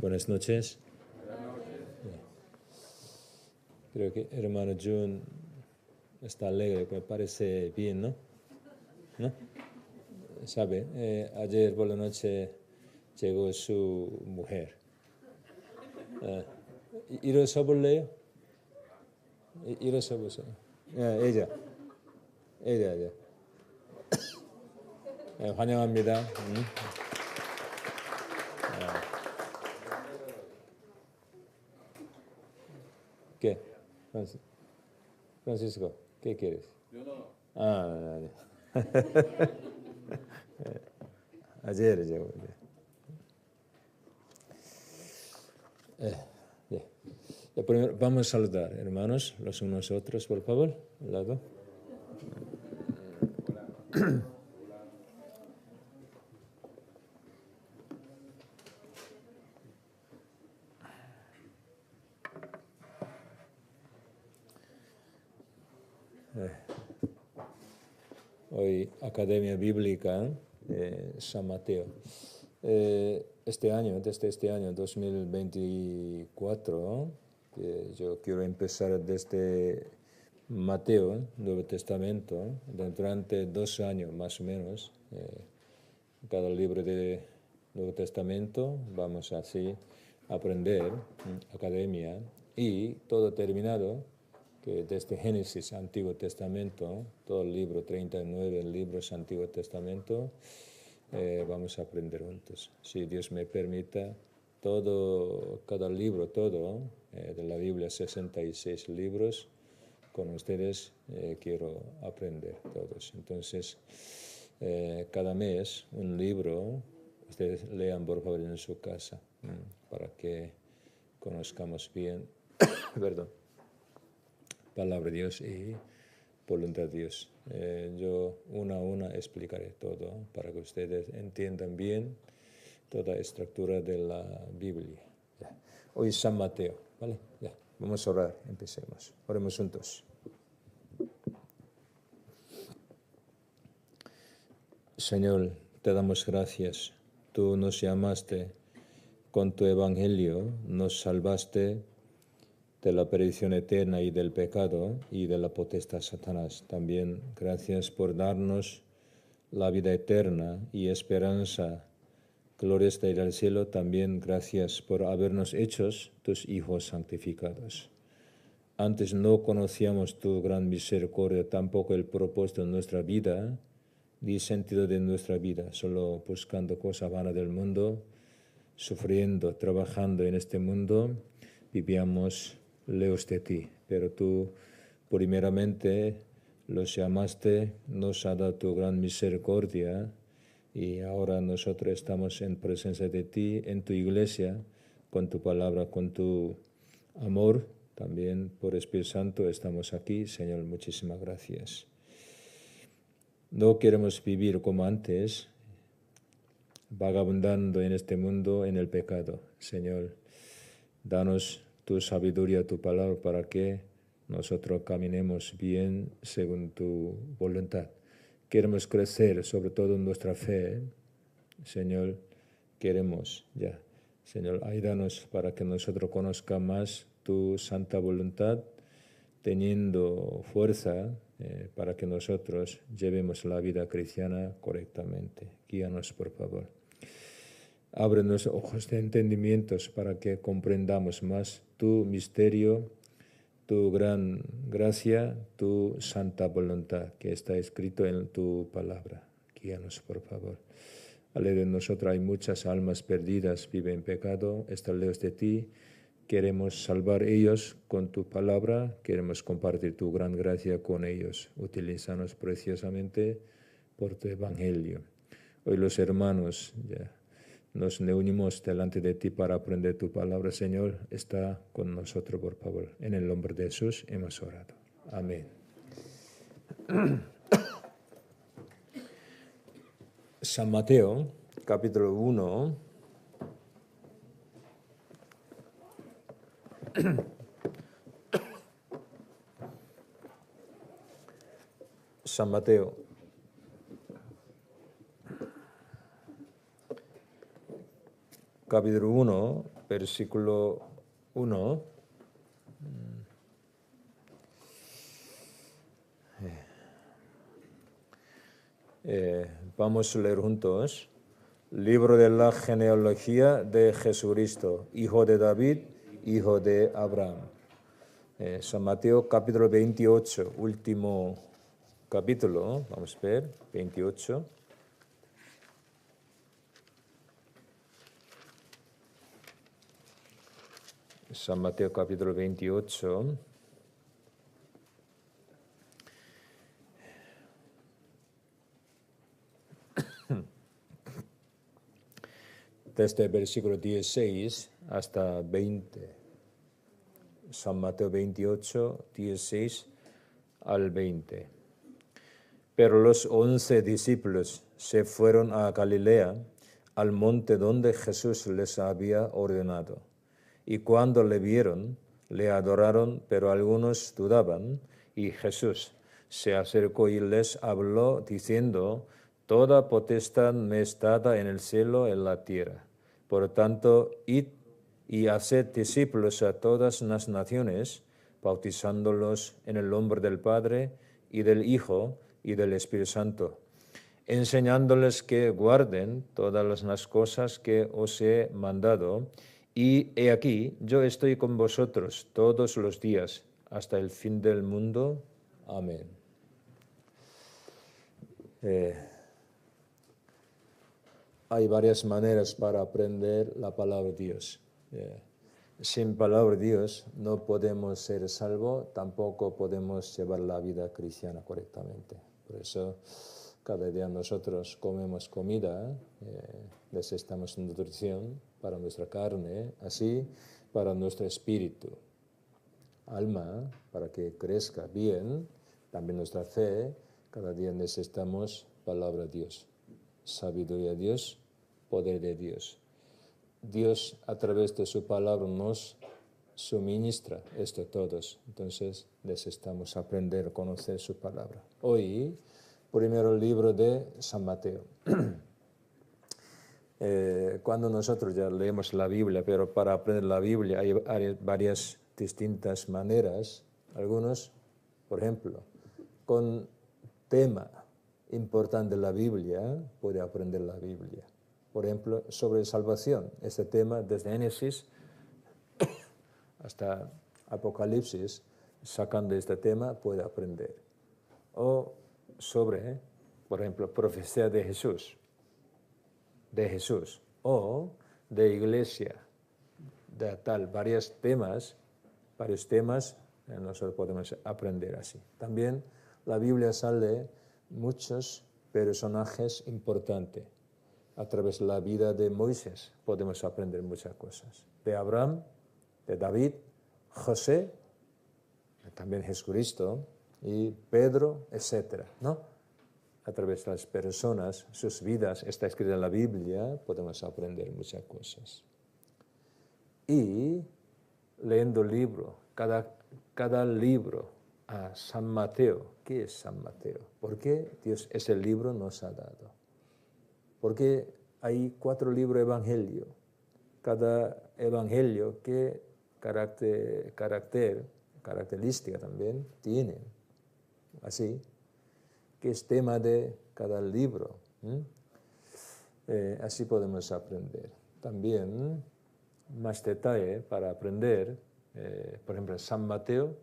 Buenas noches. Creo que hermano Jun está alegre, me parece bien, ¿no? ¿No? Sabe, ayer por la noche llegó su mujer. 일어서볼래요? 일어서보세요. ella. 환영합니다. ¿Qué? Francisco, ¿qué quieres? Yo no. Ah, ayer llegó. Primero, vamos a saludar, hermanos, los unos a otros, por favor. Al lado. Hoy, Academia Bíblica San Mateo. Desde este año 2024, yo quiero empezar desde Mateo, Nuevo Testamento, durante 2 años más o menos. Cada libro del Nuevo Testamento vamos así a aprender, Academia, y todo terminado, que desde Génesis, Antiguo Testamento, todo el libro, 39 libros Antiguo Testamento, vamos a aprender juntos. Si Dios me permita, cada libro, de la Biblia, 66 libros, con ustedes quiero aprender todos. Entonces, cada mes un libro, ustedes lean por favor en su casa, para que conozcamos bien, perdón, palabra de Dios y voluntad de Dios. Yo una a una explicaré todo para que ustedes entiendan bien toda estructura de la Biblia. Ya. Hoy es San Mateo, ¿vale? Ya. Vamos a orar, empecemos. Oremos juntos. Señor, te damos gracias. Tú nos llamaste con tu evangelio, nos salvaste de la perdición eterna y del pecado y de la potestad Satanás. También gracias por darnos la vida eterna y esperanza. Gloria está ir al cielo. También gracias por habernos hechos tus hijos santificados. Antes no conocíamos tu gran misericordia, tampoco el propósito de nuestra vida, ni sentido de nuestra vida, solo buscando cosas vanas del mundo, sufriendo, trabajando en este mundo, vivíamos lejos de ti. Pero tú primeramente los llamaste, nos ha dado tu gran misericordia y ahora nosotros estamos en presencia de ti, en tu iglesia, con tu palabra, con tu amor. También por Espíritu Santo estamos aquí. Señor, muchísimas gracias. No queremos vivir como antes, vagabundando en este mundo en el pecado. Señor, danos tu sabiduría, tu palabra, para que nosotros caminemos bien según tu voluntad. Queremos crecer, sobre todo en nuestra fe. Señor, queremos ya. Señor, ayúdanos para que nosotros conozcamos más tu santa voluntad, teniendo fuerza para que nosotros llevemos la vida cristiana correctamente. Guíanos, por favor. Abre nuestros ojos de entendimientos para que comprendamos más tu misterio, tu gran gracia, tu santa voluntad que está escrito en tu palabra. Guíanos, por favor. Alrededor de nosotros hay muchas almas perdidas, viven en pecado, están lejos de ti. Queremos salvar ellos con tu palabra, queremos compartir tu gran gracia con ellos. Utilízanos preciosamente por tu evangelio. Hoy los hermanos nos reunimos delante de ti para aprender tu palabra. Señor, está con nosotros, por favor. En el nombre de Jesús hemos orado. Amén. San Mateo, capítulo 1. San Mateo, capítulo 1, versículo 1. Vamos a leer juntos. Libro de la genealogía de Jesucristo, hijo de David, hijo de Abraham. San Mateo capítulo 28, último capítulo, vamos a ver, 28. San Mateo capítulo 28. Desde el versículo 16 hasta 20. San Mateo 28, 16 al 20. Pero los 11 discípulos se fueron a Galilea, al monte donde Jesús les había ordenado. Y cuando le vieron, le adoraron, pero algunos dudaban. Y Jesús se acercó y les habló, diciendo: Toda potestad me es dada en el cielo y en la tierra. Por tanto, id y haced discípulos a todas las naciones, bautizándolos en el nombre del Padre, y del Hijo, y del Espíritu Santo, enseñándoles que guarden todas las cosas que os he mandado. Y he aquí, yo estoy con vosotros todos los días, hasta el fin del mundo. Amén. Hay varias maneras para aprender la palabra de Dios. Sin palabra de Dios no podemos ser salvos, tampoco podemos llevar la vida cristiana correctamente. Por eso cada día nosotros comemos comida, necesitamos nutrición para nuestra carne, así para nuestro espíritu. Alma, para que crezca bien, también nuestra fe, cada día necesitamos palabra de Dios, sabiduría de Dios, poder de Dios. Dios a través de su palabra nos suministra esto a todos. Entonces necesitamos aprender a conocer su palabra. Hoy, primero el libro de San Mateo. Cuando nosotros ya leemos la Biblia, pero para aprender la Biblia hay varias distintas maneras. Algunos, por ejemplo, con tema importante de la Biblia, puede aprender la Biblia. Por ejemplo, sobre salvación, este tema desde Génesis hasta Apocalipsis, sacando este tema, puede aprender. O sobre, por ejemplo, profecía de Jesús, o de iglesia, de tal, varios temas, nosotros podemos aprender así. También la Biblia sale muchos personajes importantes. A través de la vida de Moisés podemos aprender muchas cosas. De Abraham, de David, José, también Jesucristo, y Pedro, etc., ¿no? A través de las personas, sus vidas, está escrita en la Biblia, podemos aprender muchas cosas. Y leyendo el libro, cada libro, a San Mateo. ¿Qué es San Mateo? ¿Por qué Dios ese libro nos ha dado? Porque hay 4 libros de evangelio. Cada evangelio, ¿qué característica también tiene? Así, ¿qué es tema de cada libro? Así podemos aprender. También, más detalle para aprender, por ejemplo, San Mateo,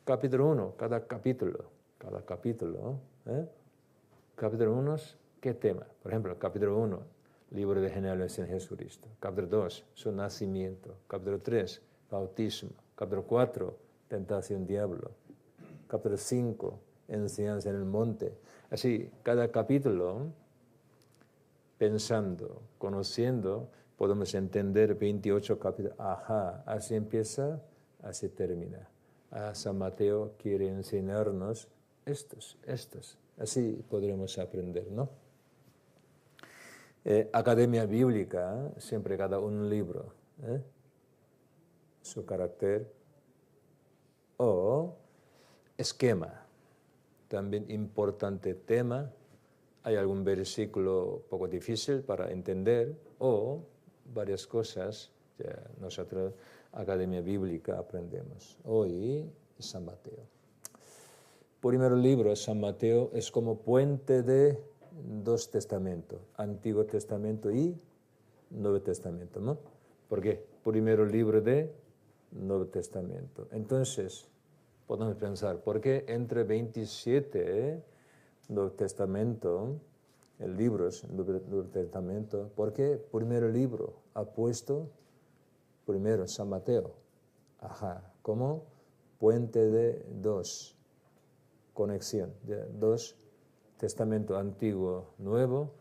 capítulo 1, cada capítulo. Capítulo 1, ¿qué tema? Por ejemplo, capítulo 1, libro de genealogía en Jesucristo. Capítulo 2, su nacimiento. Capítulo 3, bautismo. Capítulo 4, tentación diablo. Capítulo 5, enseñanza en el monte. Así, cada capítulo, pensando, conociendo, podemos entender 28 capítulos. Ajá, así empieza, así termina. San Mateo quiere enseñarnos estos. Así podremos aprender, ¿no? Academia Bíblica, siempre cada un libro, su carácter. O esquema, también importante tema. Hay algún versículo poco difícil para entender, o varias cosas. Ya nosotros, Academia Bíblica, aprendemos. Hoy, San Mateo. Primer libro, San Mateo, es como puente de dos testamentos, Antiguo Testamento y Nuevo Testamento, ¿no? ¿Por qué? Primer libro de Nuevo Testamento. Entonces, podemos pensar, ¿por qué entre 27 Nuevo Testamento, libros del Nuevo Testamento, por qué primer libro ha puesto primero San Mateo? Ajá, como puente de dos, conexión de dos testamentos, Antiguo, Nuevo,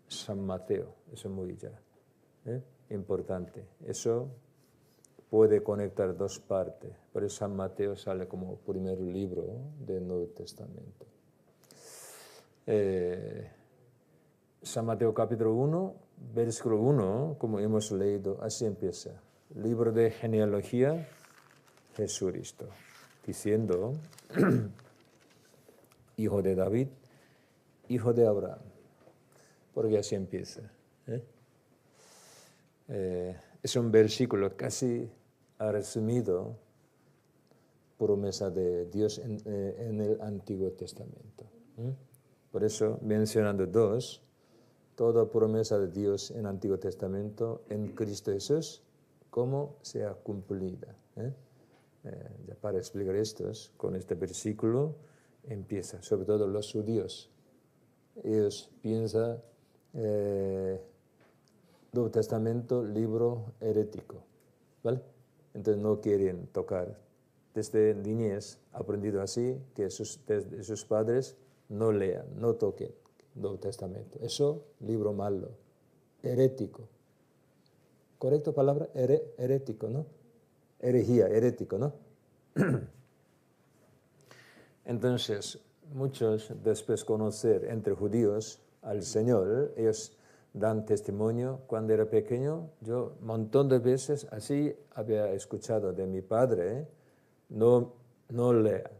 San Mateo. Eso es muy importante. Eso puede conectar dos partes. Por eso San Mateo sale como primer libro del Nuevo Testamento. San Mateo capítulo 1, versículo 1, como hemos leído, así empieza. Libro de genealogía, Jesucristo, diciendo, hijo de David, hijo de Abraham. Porque así empieza. Es un versículo casi resumido, promesa de Dios en el Antiguo Testamento. Por eso, mencionando dos, toda promesa de Dios en el Antiguo Testamento, en Cristo Jesús, cómo sea cumplida. Ya para explicar esto, con este versículo empieza, sobre todo los judíos. Ellos piensan, Nuevo Testamento, libro herético, ¿vale? Entonces no quieren tocar. Desde niñez aprendido así, que sus padres no lean, no toquen Nuevo Testamento. Eso, libro malo, herético. ¿Correcto palabra? Herético, ¿no? Herejía, herético, ¿no? Entonces, muchos después de conocer entre judíos al Señor, ellos dan testimonio. Cuando era pequeño, yo un montón de veces así había escuchado de mi padre, no leer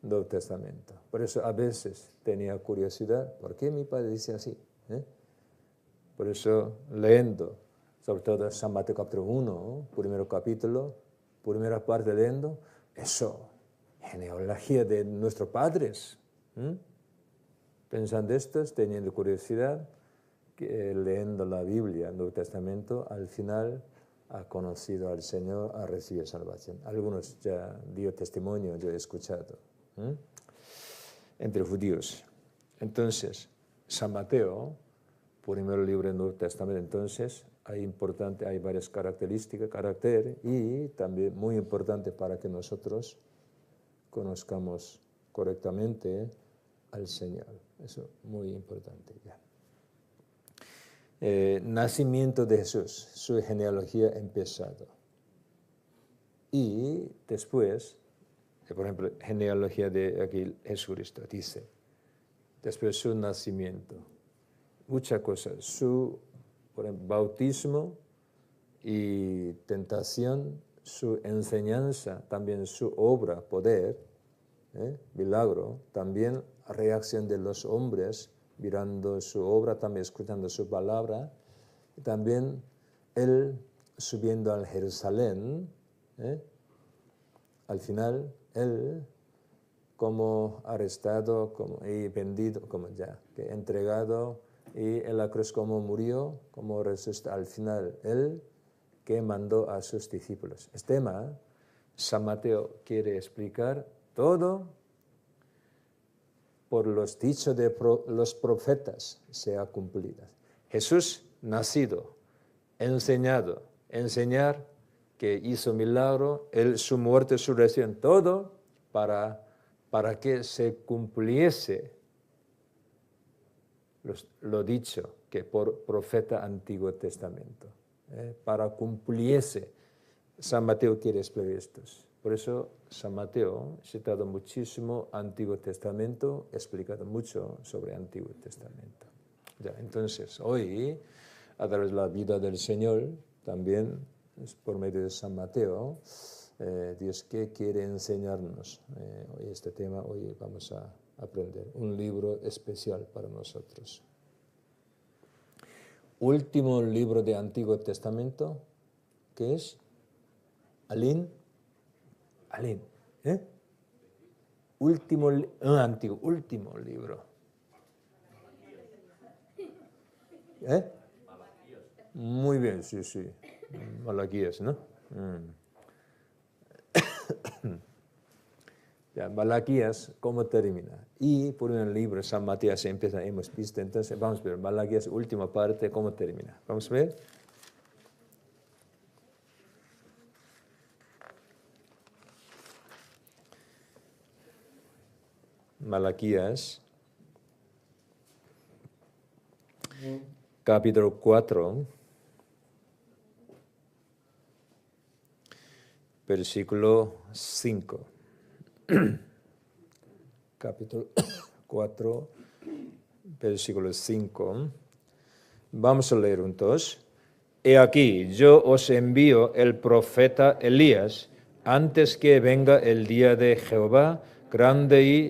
Nuevo Testamento. Por eso a veces tenía curiosidad, ¿por qué mi padre dice así? Por eso leyendo, sobre todo San Mateo capítulo 1, primer capítulo, primera parte leyendo, eso, genealogía de nuestros padres. Pensando estos, teniendo curiosidad, leyendo la Biblia, el Nuevo Testamento, al final ha conocido al Señor, ha recibido salvación. Algunos ya dio testimonio, yo he escuchado, entre judíos. Entonces, San Mateo, primer libro del Nuevo Testamento, entonces hay varias características, y también muy importante para que nosotros conozcamos correctamente al Señor. Eso muy importante ya. Nacimiento de Jesús, su genealogía empezado. Y después, por ejemplo, genealogía de aquí Jesucristo, dice, después su nacimiento, muchas cosas, su por ejemplo, bautismo y tentación, su enseñanza, también su obra, poder, milagro, también reacción de los hombres, mirando su obra, también escuchando su palabra, también él subiendo al Jerusalén, al final él como arrestado y vendido, como ya, que entregado, y en la cruz como murió, como resucitó al final, él que mandó a sus discípulos. Este tema, San Mateo quiere explicar todo por los dichos de los profetas sea cumplida. Jesús nacido, enseñar que hizo milagro, su muerte, su resurrección, todo para que se cumpliese lo dicho que por profeta Antiguo Testamento. Para cumpliese. San Mateo quiere explicar esto. Por eso San Mateo ha citado muchísimo Antiguo Testamento, ha explicado mucho sobre Antiguo Testamento. Ya, entonces, hoy, a través de la vida del Señor, también por medio de San Mateo, Dios que quiere enseñarnos. Este tema hoy vamos a aprender. Un libro especial para nosotros. último libro del Antiguo Testamento, ¿qué es? Alin. Último libro. Muy bien, sí. Malaquías, ¿no? Ya, Malaquías, ¿cómo termina? Y por un libro, San Mateo, se empieza, hemos visto, entonces vamos a ver, Malaquías, última parte, ¿cómo termina? Vamos a ver. Malaquías, capítulo 4, versículo 5. Capítulo 4, versículo 5. Vamos a leer juntos. He aquí, yo os envío el profeta Elías antes que venga el día de Jehová, grande y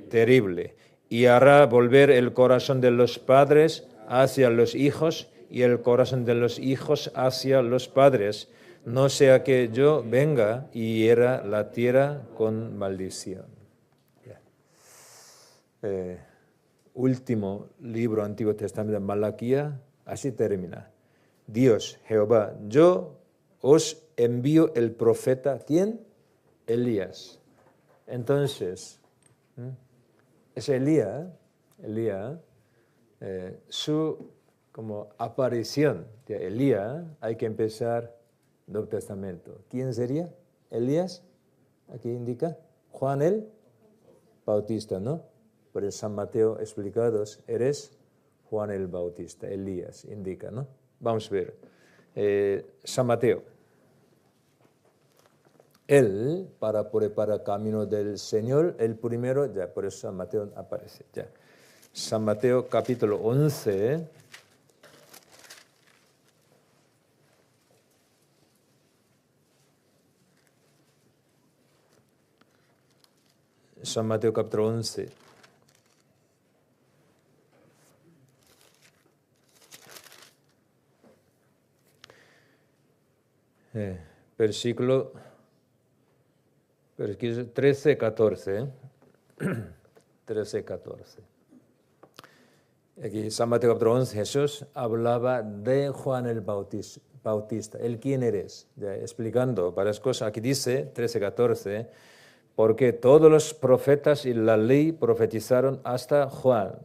terrible, y hará volver el corazón de los padres hacia los hijos y el corazón de los hijos hacia los padres, no sea que yo venga y hiera la tierra con maldición. Último libro Antiguo Testamento de Malaquía, así termina. Dios, Jehová, yo os envío el profeta, ¿quién? Elías. Entonces, es Elías, su como aparición de Elías, hay que empezar el Nuevo Testamento. ¿Quién sería? Elías, aquí indica, Juan el Bautista, ¿no? Por eso San Mateo explicados, eres Juan el Bautista, Elías, indica, ¿no? Vamos a ver, San Mateo. Él, para preparar el camino del Señor, el primero, ya por eso San Mateo aparece, ya. San Mateo capítulo 11, San Mateo capítulo 11. Versículo 13, 14. 13, 14. Aquí San Mateo capítulo 11, Jesús hablaba de Juan el Bautista. ¿El quién eres? Ya, explicando varias cosas. Aquí dice, 13, 14, porque todos los profetas y la ley profetizaron hasta Juan.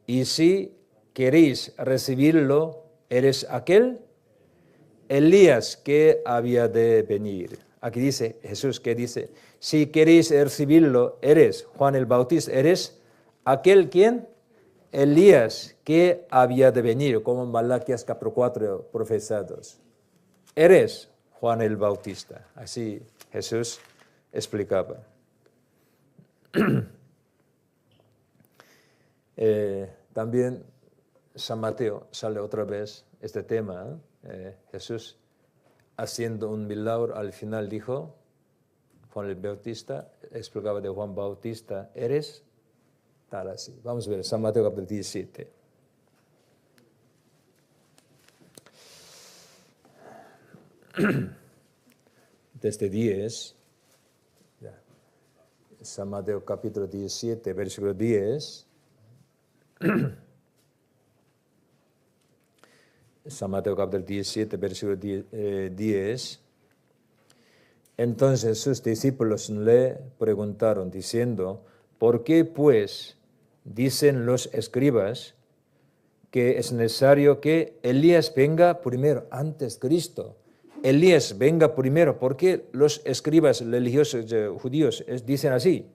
Y si queréis recibirlo, ¿eres aquel? Elías que había de venir. Aquí dice Jesús que dice, si queréis recibirlo, eres Juan el Bautista, eres aquel quien, Elías que había de venir, como en Malaquías capítulo 4 profesados. Eres Juan el Bautista. Así Jesús explicaba. También San Mateo sale otra vez este tema. Jesús haciendo un milagro al final dijo, Juan el Bautista, explicaba de Juan Bautista, eres tal así. Vamos a ver, San Mateo capítulo 17. Desde 10, San Mateo capítulo 17, versículo 10. San Mateo capítulo 17, versículo 10. Entonces sus discípulos le preguntaron diciendo, ¿por qué pues dicen los escribas que es necesario que Elías venga primero, antes Cristo? Elías venga primero. ¿Por qué los escribas religiosos judíos dicen así?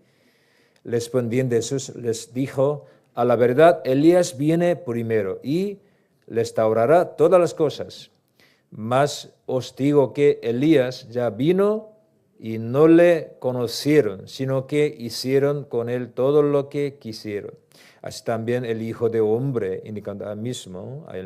Respondiendo Jesús les dijo, a la verdad Elías viene primero y restaurará todas las cosas. Mas os digo que Elías ya vino y no le conocieron, sino que hicieron con él todo lo que quisieron. Así también el Hijo de Hombre, indicando a él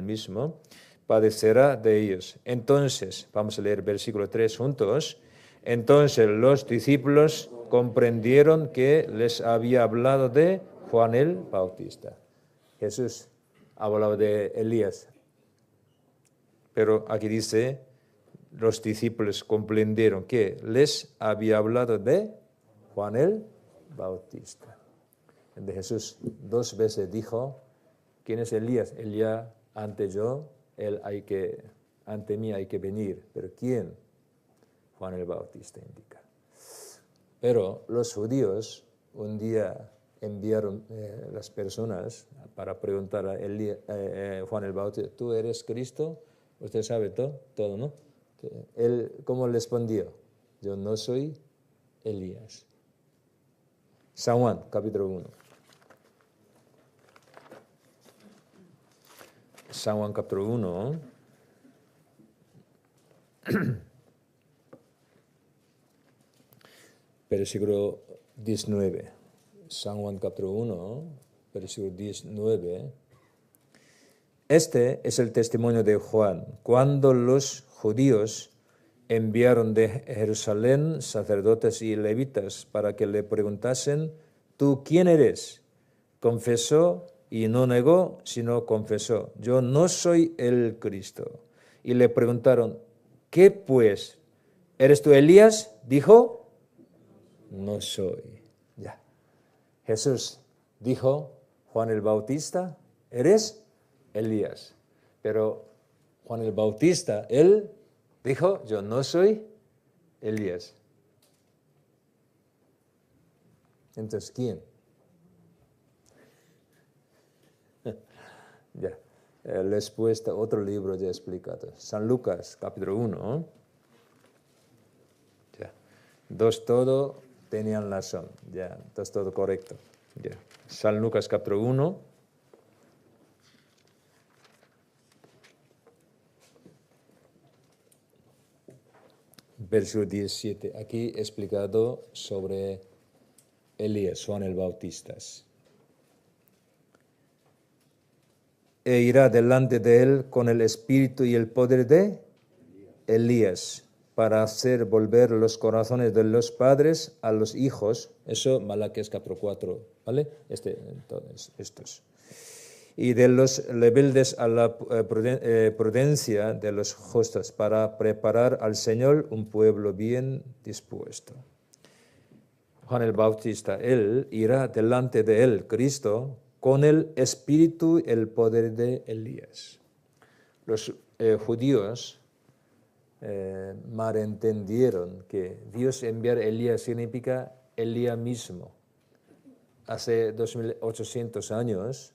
mismo, padecerá de ellos. Entonces, vamos a leer versículo 3 juntos. Entonces los discípulos comprendieron que les había hablado de Juan el Bautista. Jesús hablaba de Elías Pero aquí dice, los discípulos comprendieron que les había hablado de Juan el Bautista. De Jesús 2 veces dijo, ¿quién es Elías? Elías ante yo, ante mí hay que venir. ¿Pero quién? Juan el Bautista indica. Pero los judíos un día enviaron las personas para preguntar a Juan el Bautista, ¿tú eres Cristo? Usted sabe todo, ¿no? Él, ¿cómo respondió? Yo no soy Elías. San Juan, capítulo 1. San Juan, capítulo 1. Versículo 19. San Juan, capítulo 1, versículo 19. Este es el testimonio de Juan. Cuando los judíos enviaron de Jerusalén sacerdotes y levitas para que le preguntasen, ¿tú quién eres? Confesó y no negó, sino confesó, yo no soy el Cristo. Y le preguntaron, ¿qué pues? ¿Eres tú Elías? Dijo, no soy. Ya. Jesús dijo, Juan el Bautista, ¿eres Elías? Pero Juan el Bautista, él dijo, yo no soy Elías. Entonces, ¿quién? Ya. Después otro libro ya explicado. San Lucas, capítulo 1. Ya. Dos todo tenían razón. Ya. Dos todo correcto. Ya. San Lucas, capítulo 1. Versículo 17. Aquí explicado sobre Elías, Juan el Bautista. E irá delante de él con el espíritu y el poder de Elías, para hacer volver los corazones de los padres a los hijos. Eso, Malaquías capítulo 4, ¿vale? Entonces, estos. Y de los rebeldes a la prudencia de los justos, para preparar al Señor un pueblo bien dispuesto. Juan el Bautista, él irá delante de él, Cristo, con el espíritu y el poder de Elías. Los judíos malentendieron que Dios enviar a Elías significa Elías mismo. Hace 2800 años,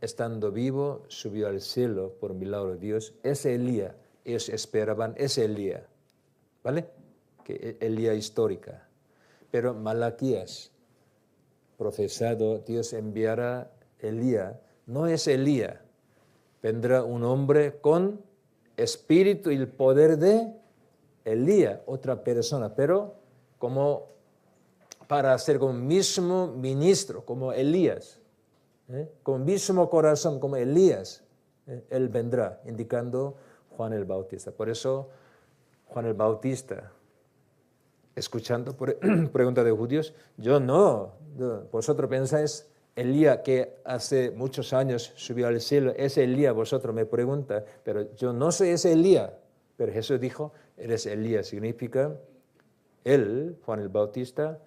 estando vivo, subió al cielo por milagro de Dios. Ese Elías, ellos esperaban ese Elías, ¿vale? Que Elías histórica. Pero Malaquías, profesado, Dios enviará Elías. No es Elías. Vendrá un hombre con espíritu y el poder de Elías, otra persona, pero como para ser como mismo ministro, como Elías, con mismo corazón, como Elías, él vendrá, indicando Juan el Bautista. Por eso Juan el Bautista, escuchando preguntas de judíos, vosotros pensáis Elías que hace muchos años subió al cielo, ese Elías vosotros me preguntan, pero yo no soy ese Elías. Pero Jesús dijo, eres Elías, significa él, Juan el Bautista,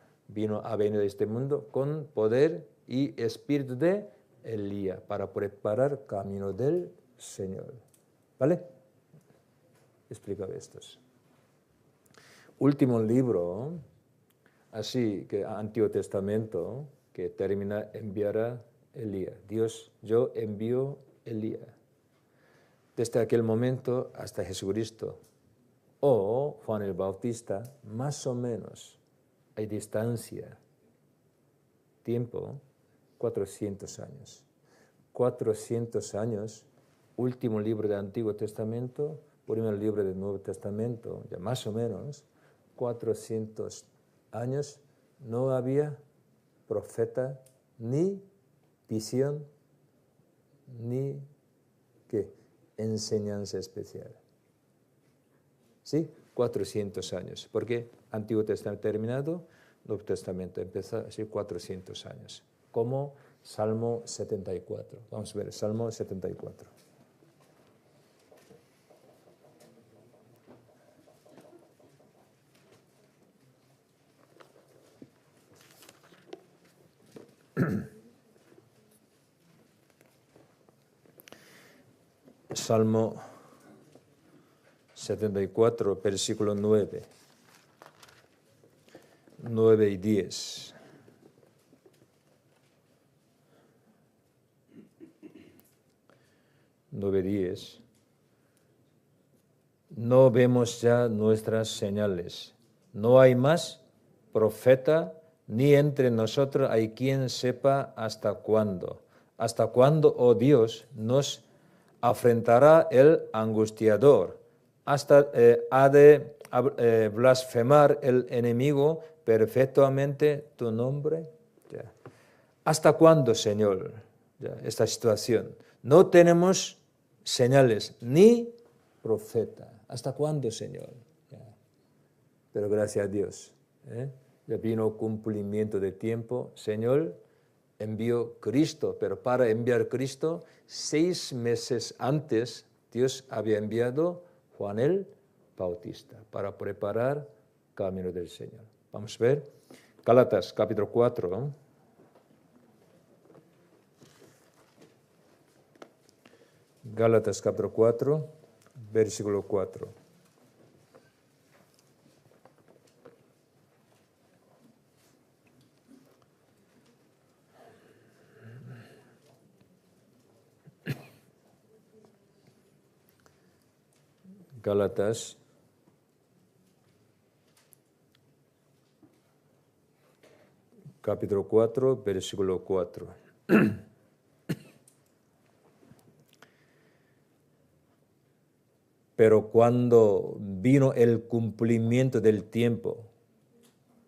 ha venido a este mundo con poder y espíritu de Elías para preparar camino del Señor. ¿Vale? Explico estos. Último libro, así que Antiguo Testamento, que termina enviará Elías. Dios, yo envío Elías. Desde aquel momento hasta Jesucristo o Juan el Bautista, más o menos hay distancia, tiempo, 400 años. 400 años, último libro del Antiguo Testamento, primer libro del Nuevo Testamento, ya más o menos 400 años, no había profeta, ni visión, ni enseñanza especial. ¿Sí? 400 años. Porque Antiguo Testamento terminado, Nuevo Testamento empezó así 400 años. Como Salmo 74. Vamos a ver, Salmo 74. Salmo 74, versículo 9. 9 y 10. No vemos ya nuestras señales. No hay más profeta, ni entre nosotros hay quien sepa hasta cuándo. Hasta cuándo, oh Dios, nos afrentará el angustiador. Hasta ha de blasfemar el enemigo perfectamente tu nombre. Ya. ¿Hasta cuándo, Señor, ya, esta situación? No tenemos señales ni profeta. ¿Hasta cuándo, Señor? Ya. Pero gracias a Dios, ya vino cumplimiento de tiempo. Señor envió Cristo, pero para enviar Cristo, 6 meses antes, Dios había enviado Juan el Bautista para preparar camino del Señor. Vamos a ver. Gálatas, capítulo 4. Gálatas, capítulo 4, versículo 4. Gálatas, capítulo 4, versículo 4. Pero cuando vino el cumplimiento del tiempo,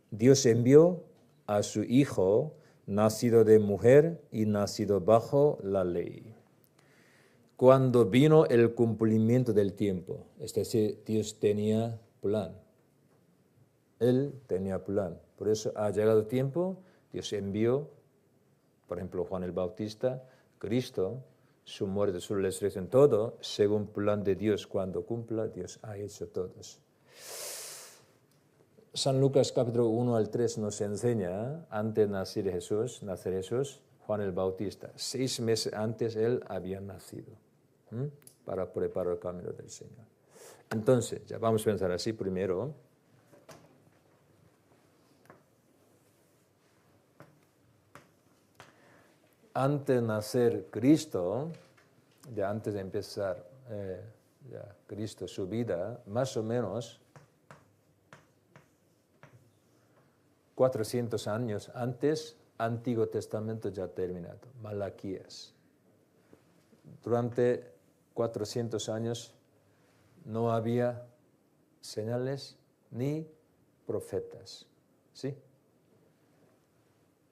Dios envió a su Hijo, nacido de mujer y nacido bajo la ley. Cuando vino el cumplimiento del tiempo, es decir, Dios tenía plan. Él tenía plan. Por eso ha llegado el tiempo, Dios envió, por ejemplo, Juan el Bautista, Cristo, su muerte, su resurrección, todo, según plan de Dios. Cuando cumpla, Dios ha hecho todos. San Lucas capítulo 1 al 3 nos enseña, antes de nacer Jesús, Juan el Bautista. 6 meses antes él había nacido, para preparar el camino del Señor. Entonces, ya vamos a pensar así primero. Antes de nacer Cristo, ya antes de empezar Cristo su vida, más o menos 400 años antes, Antiguo Testamento ya terminado, Malaquías. Durante 400 años no había señales ni profetas, ¿sí?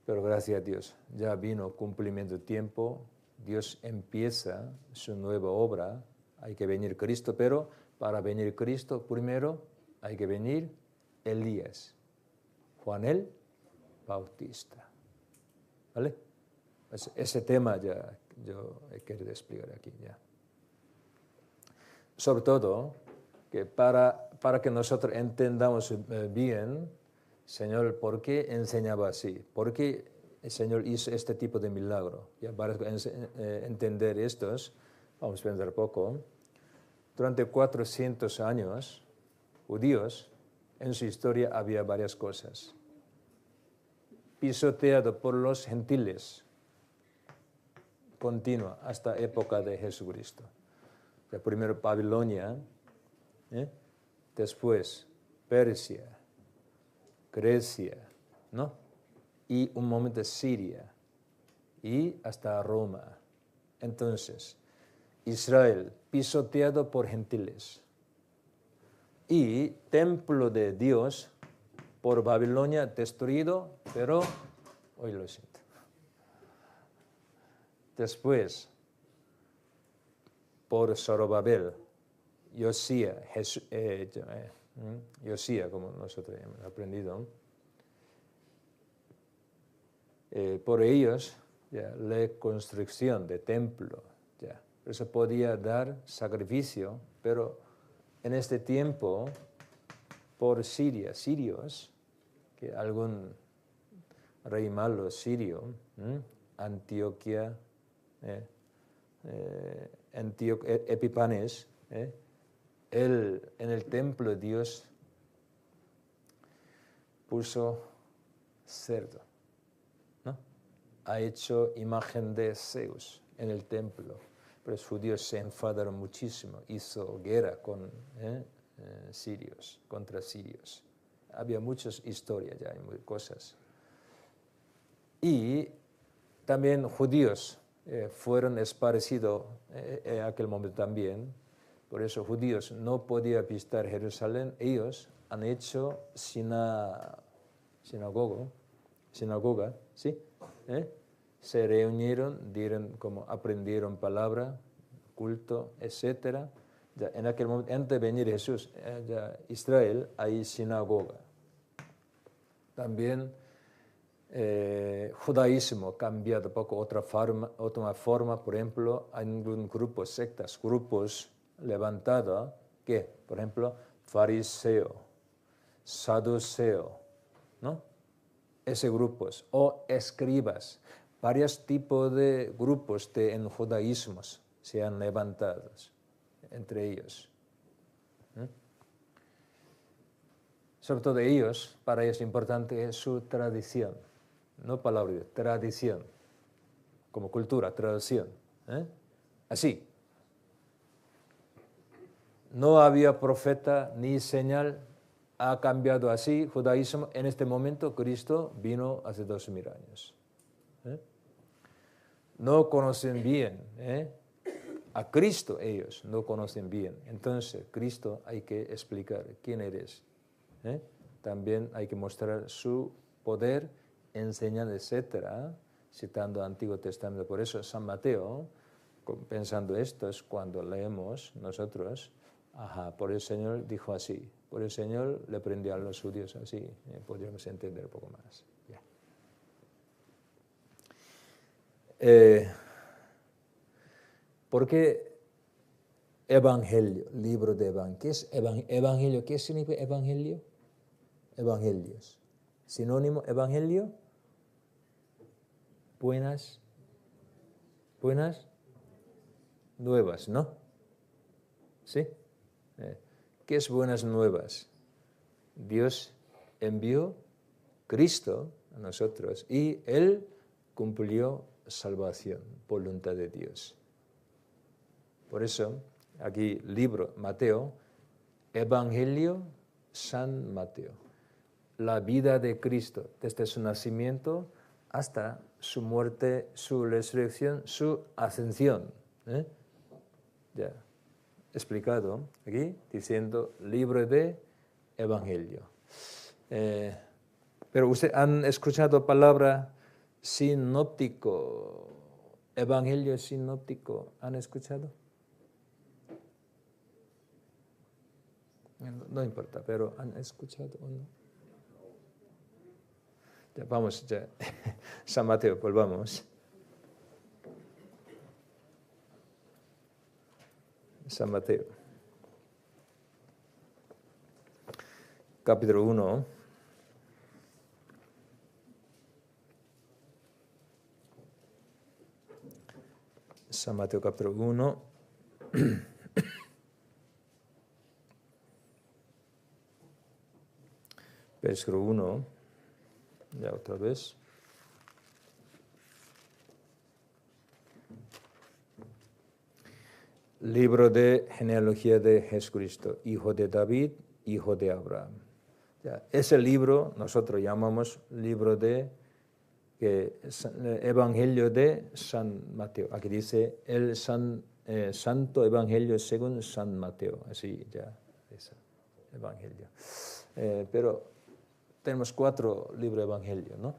Pero gracias a Dios, ya vino cumplimiento de tiempo, Dios empieza su nueva obra, hay que venir Cristo, pero para venir Cristo primero hay que venir Elías, Juan el Bautista. ¿Vale? Ese tema ya yo he querido explicar aquí ya. Sobre todo, que para que nosotros entendamos bien, Señor, ¿por qué enseñaba así? ¿Por qué el Señor hizo este tipo de milagro? Ya para entender estos, vamos a pensar poco. Durante 400 años, judíos, en su historia había varias cosas. Pisoteado por los gentiles, continua hasta época de Jesucristo. Primero Babilonia, después Persia, Grecia, ¿no? Y un momento Siria y hasta Roma. Entonces, Israel pisoteado por gentiles y templo de Dios por Babilonia destruido, pero hoy lo siento. Después, por Zorobabel, Josías, como nosotros hemos aprendido, por ellos, la construcción de templo, por eso podía dar sacrificio, pero en este tiempo, por sirios, que algún rey malo sirio, Antioquía, Antíoco Epifanes, él en el templo Dios puso cerdo, ¿no? Ha hecho imagen de Zeus en el templo, pero los judíos se enfadaron muchísimo, hizo guerra con sirios, contra sirios. Había muchas historias ya, cosas. Y también judíos fueron esparcidos en aquel momento también. Por eso judíos no podían visitar Jerusalén. Ellos han hecho sinagoga, ¿sí? Se reunieron, dieron como aprendieron palabra, culto, etc. Ya, en aquel momento, antes de venir Jesús, ya Israel, hay sinagoga. También judaísmo cambiado un poco otra forma, por ejemplo, hay un grupo, sectas, grupos levantados que, por ejemplo, fariseo, saduceo, ¿no? Ese grupos, o escribas, varios tipos de grupos en judaísmos se han levantado entre ellos. Sobre todo ellos, para ellos es importante su tradición, no palabra, tradición, como cultura, tradición. Así. No había profeta ni señal, ha cambiado así judaísmo. En este momento Cristo vino hace 2000 años. No conocen bien a Cristo, ellos no conocen bien. Entonces, Cristo hay que explicar quién eres. También hay que mostrar su poder, enseñar, etcétera, citando el Antiguo Testamento. Por eso San Mateo, pensando esto, es cuando leemos nosotros, por el Señor dijo así, por el Señor le prendió a los judíos así, podríamos entender un poco más. ¿Por qué evangelio, libro de evangelio? ¿Qué es evangelio? ¿Qué significa evangelio? Evangelios. Sinónimo, evangelio. Buenas nuevas, ¿no? ¿Sí? ¿Qué es buenas nuevas? Dios envió Cristo a nosotros y Él cumplió salvación, voluntad de Dios. Por eso, aquí libro Mateo, Evangelio San Mateo. La vida de Cristo, desde su nacimiento hasta su muerte, su resurrección, su ascensión. Ya, explicado aquí, diciendo libro de Evangelio. Pero ¿usted han escuchado palabra sinóptico? Evangelio sinóptico, ¿han escuchado? No importa, pero ¿han escuchado o no? Ya, vamos, ya. San Mateo, volvamos. San Mateo. Capítulo 1. San Mateo capítulo 1. Versículo 1. Ya otra vez. Libro de genealogía de Jesucristo, hijo de David, hijo de Abraham. Ya, ese libro nosotros llamamos libro de Evangelio de San Mateo. Aquí dice el Santo Evangelio según San Mateo. Así ya, ese Evangelio. Pero tenemos 4 libros de Evangelio, ¿no?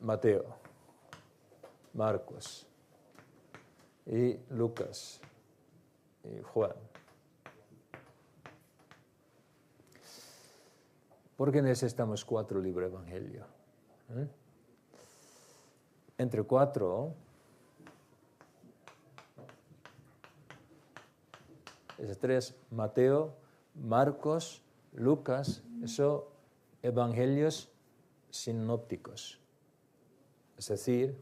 Mateo, Marcos y Lucas y Juan. ¿Por qué necesitamos 4 libros de Evangelio? Entre 4, esos 3, Mateo, Marcos, Lucas, eso evangelios sinópticos. Es decir,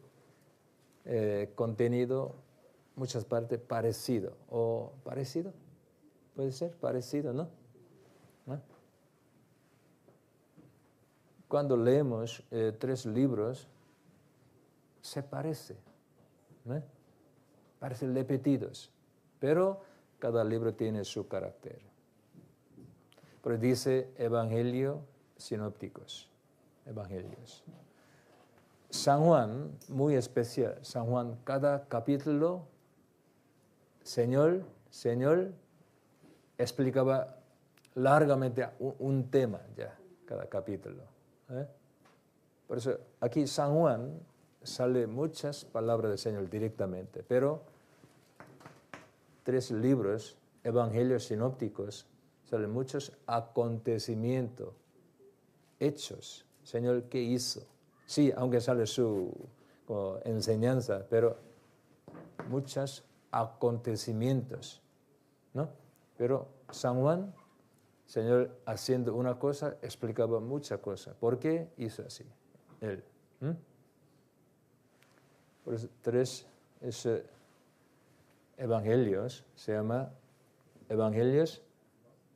contenido, muchas partes parecido. ¿O parecido? Puede ser parecido, ¿no? ¿No? Cuando leemos 3 libros, se parece, ¿no? Parecen repetidos, pero cada libro tiene su carácter. Pero dice evangelio sinópticos, evangelios. San Juan, muy especial. San Juan, cada capítulo, Señor, explicaba largamente un tema ya, cada capítulo. Por eso aquí San Juan sale muchas palabras del Señor directamente, pero 3 libros, evangelios sinópticos, salen muchos acontecimientos, hechos. Señor, ¿qué hizo? Sí, aunque sale su enseñanza, pero muchos acontecimientos, ¿no? Pero San Juan, Señor, haciendo una cosa, explicaba muchas cosas. ¿Por qué hizo así? Él. Por eso 3 evangelios se llama evangelios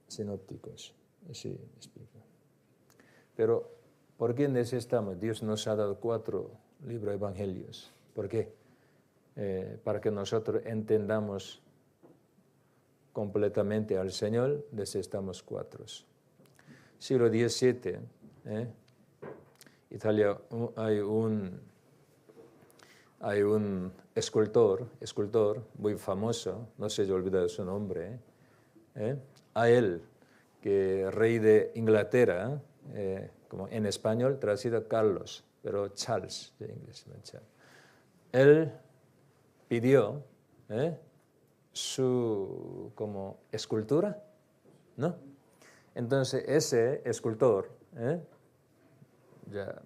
sinópticos. Así explica. Pero, ¿por qué necesitamos? Dios nos ha dado 4 libros evangelios. ¿Por qué? Para que nosotros entendamos completamente al Señor, necesitamos 4. Siglo XVII, Italia, hay un escultor muy famoso, no se me olvida su nombre, a él, que rey de Inglaterra, como en español traducido Carlos, pero Charles de inglés. Él pidió su como escultura, ¿no? Entonces ese escultor, ya,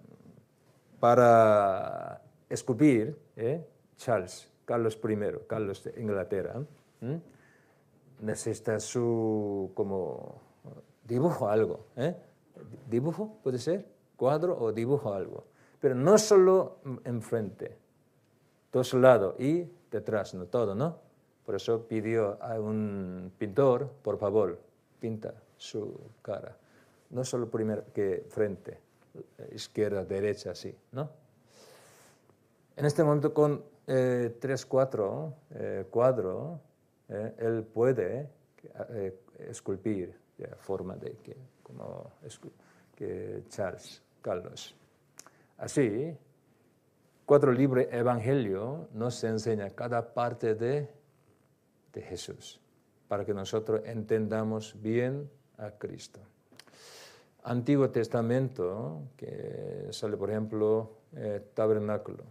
para esculpir, Carlos I, Carlos de Inglaterra, necesita su como dibujo algo, dibujo puede ser, cuadro o dibujo algo, pero no solo enfrente, 2 lados y detrás, no todo, ¿no? Por eso pidió a un pintor, por favor, pinta su cara, no solo primero que frente, izquierda, derecha, así, ¿no? En este momento con 3, 4 cuadros, él puede esculpir de forma de que Charles, Carlos. Así, 4 libros evangelio nos enseña cada parte de Jesús, para que nosotros entendamos bien a Cristo. Antiguo Testamento, que sale, por ejemplo, tabernáculo.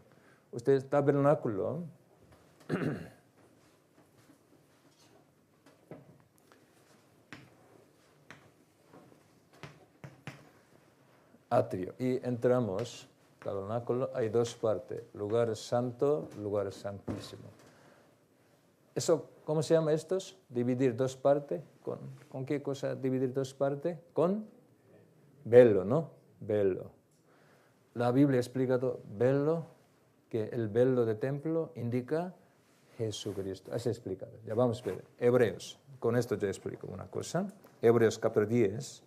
Ustedes, tabernáculo, atrio, y entramos, tabernáculo, hay 2 partes, lugar santo, lugar santísimo. Eso, ¿cómo se llama estos? Dividir 2 partes. ¿Con qué cosa dividir 2 partes? Con velo, ¿no? Velo. La Biblia explica todo. Velo, que el velo de templo indica Jesucristo. Así explicado. Ya vamos a ver. Hebreos. Con esto yo explico una cosa. Hebreos capítulo 10.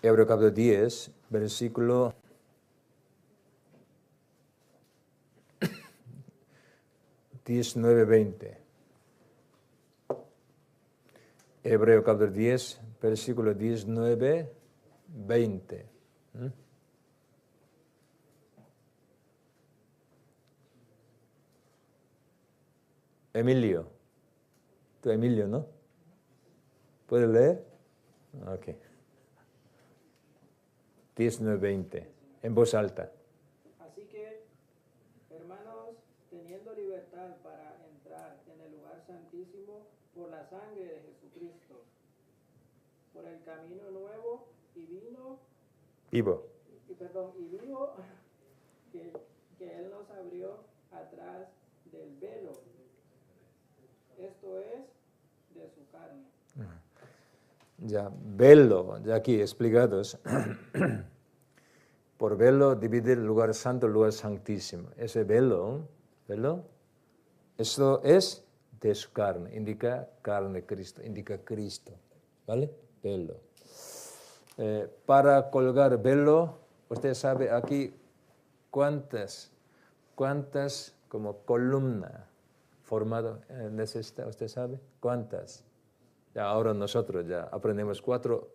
Hebreos capítulo 10, versículo 19-20. Hebreo capítulo 10, versículo 19-20. Emilio. Tú, Emilio, ¿no? ¿Puedes leer? Ok. 19-20. En voz alta. Así que, hermanos, teniendo libertad para entrar en el lugar santísimo por la sangre de Jesucristo, por el camino nuevo y vivo y dijo que Él nos abrió atrás del velo, esto es, de su carne. Ya, velo, ya aquí explicados. Por velo dividir el lugar santo, el lugar santísimo. Ese velo, eso es de su carne, indica carne de Cristo, indica Cristo, ¿vale? Velo. Para colgar velo, usted sabe aquí cuántas como columna formado necesita, ¿usted sabe? ¿Cuántas? Ya ahora nosotros ya aprendemos cuatro.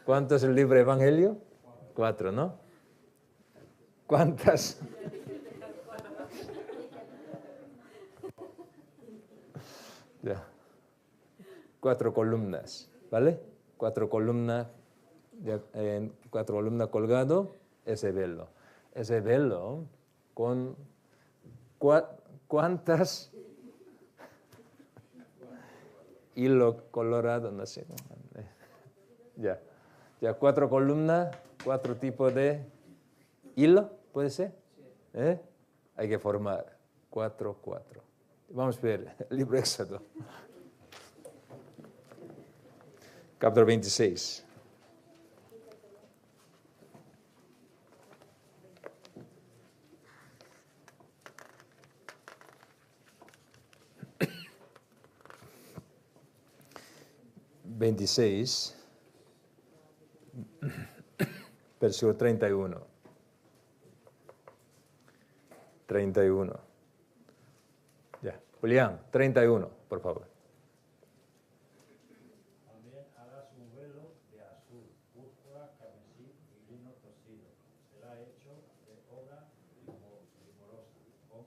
¿Cuánto es el libre evangelio? 4, ¿no? ¿Cuántas? Ya. 4 columnas, ¿vale? 4 columnas, 4 columnas colgado, ese velo. Ese velo con ¿cuántas? Hilo colorado, no sé. Ya. Ya 4 columnas, 4 tipos de hilo, ¿puede ser? Hay que formar 4. Vamos a ver el libro de Éxodo. Capítulo 26. Versículo 31. 31. Ya. Julián, 31, por favor. También harás un velo de azul, púrpura, carmesí y lino torcido. Será hecho de obra primorosa, con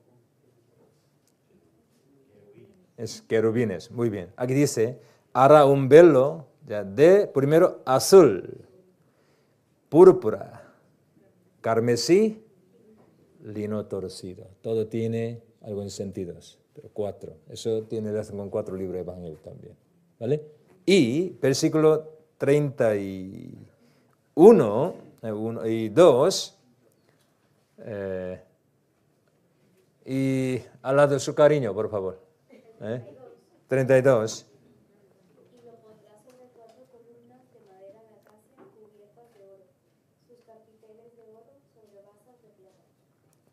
querubines. Es querubines, muy bien. Aquí dice, hará un velo ya, de, primero, azul, púrpura, carmesí, lino torcido. Todo tiene algunos sentidos, pero 4. Eso tiene relación con 4 libros de Evangelio también. ¿Vale? Y versículo 31 y 2, y al lado de su cariño, por favor. 32. Y lo pondrás sobre 4 columnas de madera de acacia cubiertas de oro, sus capiteles de oro sobre basas de plata.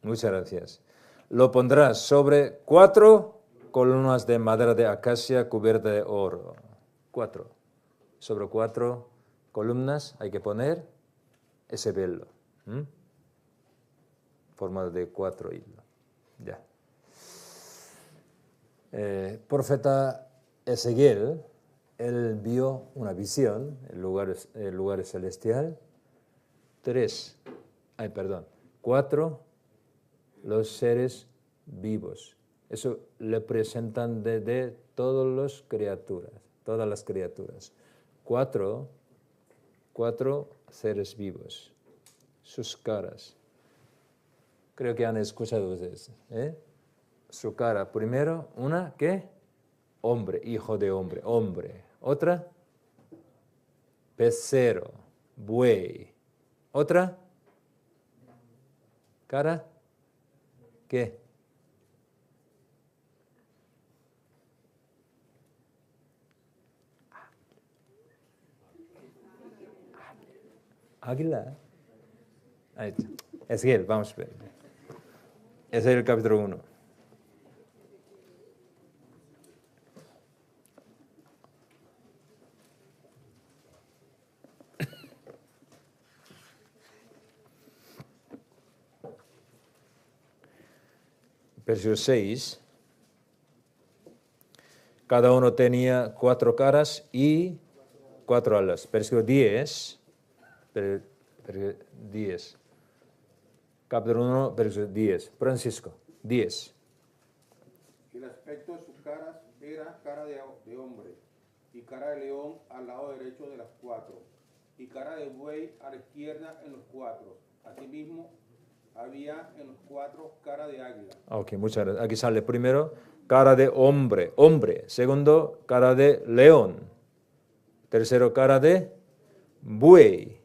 Muchas gracias. Lo pondrás sobre 4 columnas de madera de acacia cubierta de oro. 4. Sobre 4 columnas hay que poner ese velo. Formado de 4 hilos. Ya. Profeta Ezequiel, él vio una visión, el lugar celestial. 4 los seres vivos. Eso representan de todas las criaturas. 4 seres vivos. Sus caras. Creo que han escuchado ustedes. Su cara, primero, una, ¿qué? Hombre, hijo de hombre, hombre. Otra, becerro, buey. Otra, cara, ¿qué? Águila. Ahí está. Ezequiel, vamos a ver. Ese es el capítulo 1. Versículo 6. Cada uno tenía 4 caras y 4 alas. Versículo 10. 10. Capítulo 1, versículo 10. Francisco, 10. El aspecto de sus caras era cara de hombre, y cara de león al lado derecho de las 4, y cara de buey a la izquierda en los 4. Asimismo, había en los 4 cara de águila. Ok, muchas gracias. Aquí sale primero cara de hombre, hombre. Segundo, cara de león. Tercero, cara de buey.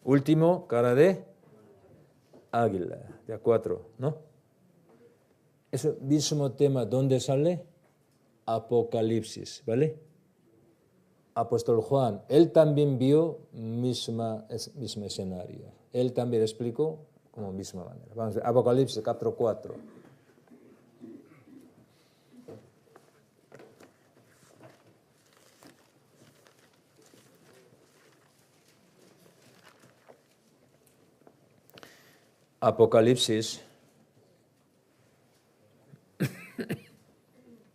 Último, cara de águila. Ya 4, ¿no? Ese mismo tema, ¿dónde sale? Apocalipsis, ¿vale? Apóstol Juan, él también vio mismo escenario. Él también explicó como misma manera. Vamos a ver, Apocalipsis, capítulo 4. Apocalipsis,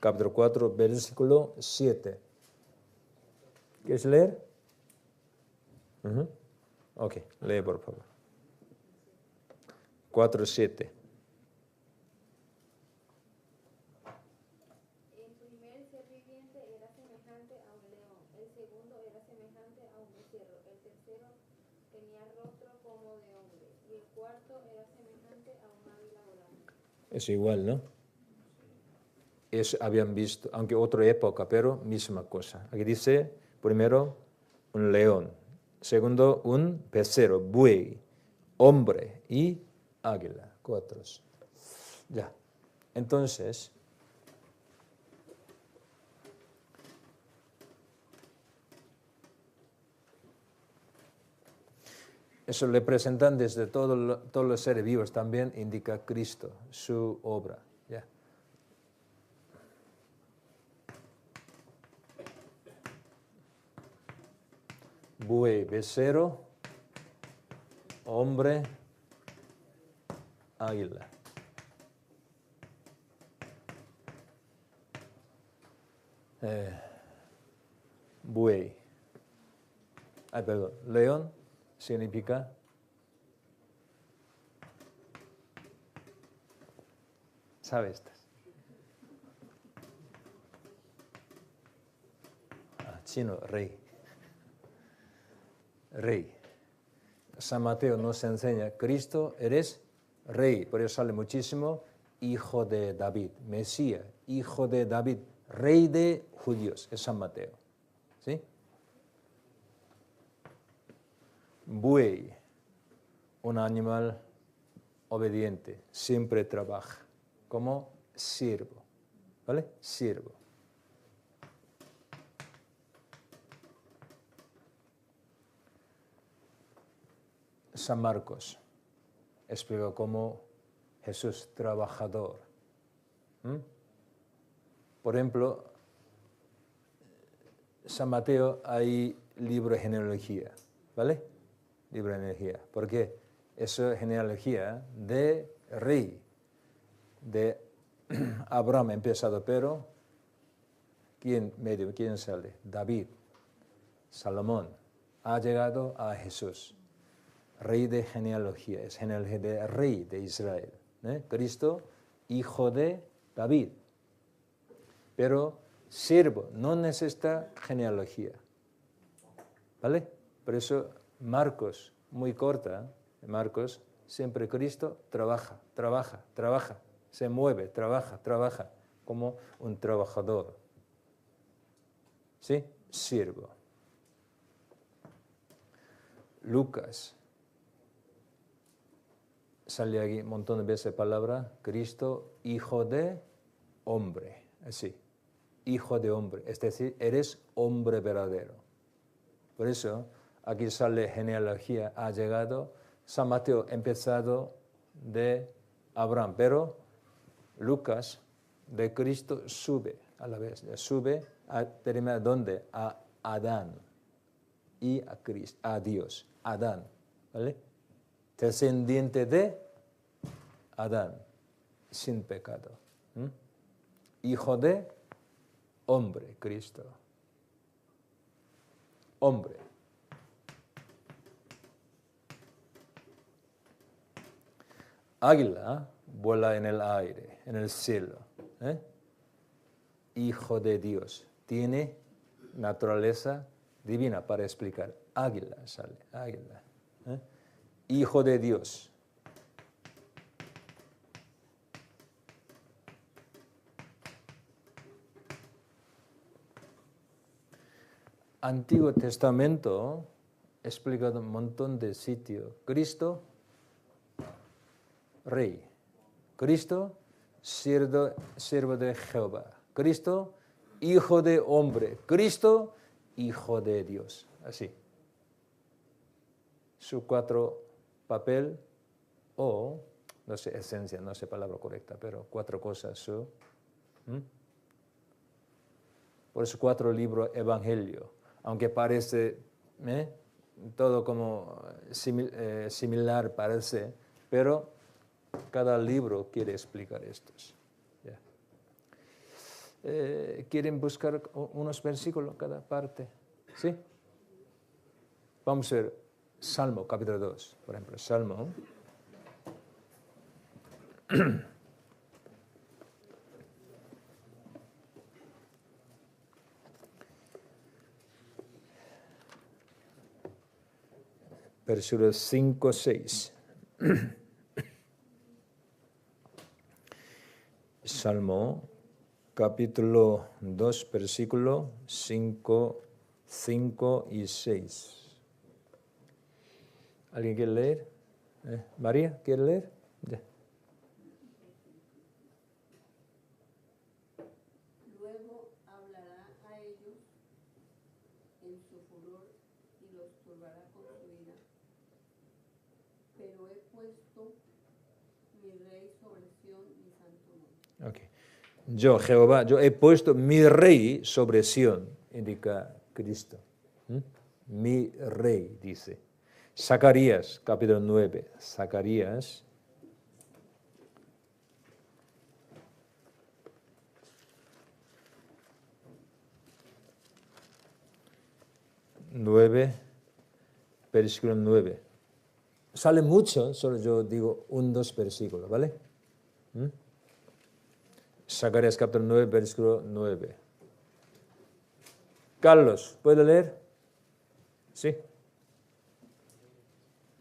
capítulo 4, versículo 7. ¿Quieres leer? Ok, lee por favor. 4:7. El primer ser viviente era semejante a un león, el segundo era semejante a un becerro, el tercero tenía rostro como de hombre, y el cuarto era semejante a un águila volante. Es igual, ¿no? Habían visto, aunque otra época, pero misma cosa. Aquí dice, primero, un león. Segundo, un becerro, buey, hombre y águila. 4. Ya. Entonces, eso le presentan desde todos los seres vivos, también indica Cristo, su obra. Ya. Buey, becerro, hombre, águila. Buey. Perdón. León significa ¿sabes estas? Chino, rey. Rey. San Mateo nos enseña, Cristo eres rey, por eso sale muchísimo, hijo de David, Mesías, hijo de David, rey de judíos, es San Mateo. ¿Sí? Buey, un animal obediente, siempre trabaja, como siervo, ¿vale? Siervo. San Marcos explica cómo Jesús trabajador. Por ejemplo, San Mateo hay libro de genealogía, ¿vale? Libro de genealogía, porque eso es genealogía de rey, de Abraham empezado, pero ¿quién sale? David, Salomón, ha llegado a Jesús. Rey de genealogía, es genealogía de rey de Israel. Cristo, hijo de David. Pero siervo, no necesita genealogía. ¿Vale? Por eso Marcos, muy corta, Marcos, siempre Cristo trabaja, se mueve, trabaja, como un trabajador. ¿Sí? Siervo. Lucas. Sale aquí un montón de veces la palabra Cristo, hijo de hombre. Así, hijo de hombre. Es decir, eres hombre verdadero. Por eso, aquí sale genealogía, ha llegado. San Mateo empezado de Abraham, pero Lucas de Cristo sube a la vez. Sube a terminar ¿dónde? A Adán y a Cristo, a Dios. Adán, ¿vale? Descendiente de Adán, sin pecado. Hijo de hombre, Cristo. Hombre. Águila vuela en el aire, en el cielo. Hijo de Dios. Tiene naturaleza divina para explicar. Águila sale, águila. Hijo de Dios. Antiguo Testamento explicado en un montón de sitios. Cristo, Rey. Cristo, siervo de Jehová. Cristo, Hijo de hombre. Cristo, Hijo de Dios. Así. Su 4 papel o, no sé, esencia, no sé palabra correcta, pero 4 cosas. Por eso 4 libros evangelio, aunque parece todo como similar parece, pero cada libro quiere explicar estos. Yeah. ¿Quieren buscar unos versículos cada parte? ¿Sí? Vamos a ver Salmo, capítulo 2, por ejemplo. Salmo. Versículos 5, 6. Salmo, capítulo 2, versículo 5, 5 y 6. ¿Alguien quiere leer? María, ¿quiere leer? Ya. Luego hablará a ellos en su furor y los turbará con su ira. Pero he puesto mi rey sobre Sión, mi santo monte. Okay. Yo, Jehová, yo he puesto mi rey sobre Sión, indica Cristo. Mi rey, dice. Zacarías, capítulo 9. Zacarías. Versículo 9. Sale mucho, solo yo digo 2 versículos, ¿vale? Zacarías capítulo 9, versículo 9. Carlos, ¿puede leer? Sí.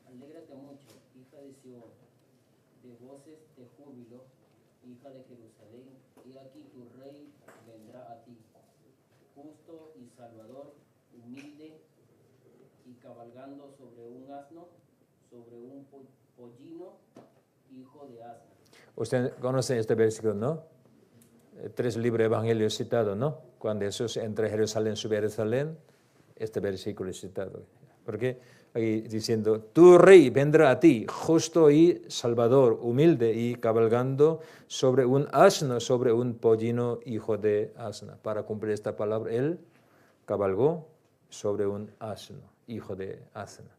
Alégrate mucho, hija de Sión, de voces de júbilo, hija de Jerusalén, y aquí tu rey vendrá a ti, justo y salvador, humilde y cabalgando sobre un asno, sobre un pollino, hijo de asna. Usted conoce este versículo, ¿no? 3 libros evangelios citados, ¿no? Cuando Jesús entra a Jerusalén, sube a Jerusalén, este versículo es citado. Porque ahí diciendo, tu rey vendrá a ti, justo y salvador, humilde y cabalgando sobre un asno, sobre un pollino, hijo de asna. Para cumplir esta palabra, él cabalgó sobre un asno, hijo de asna.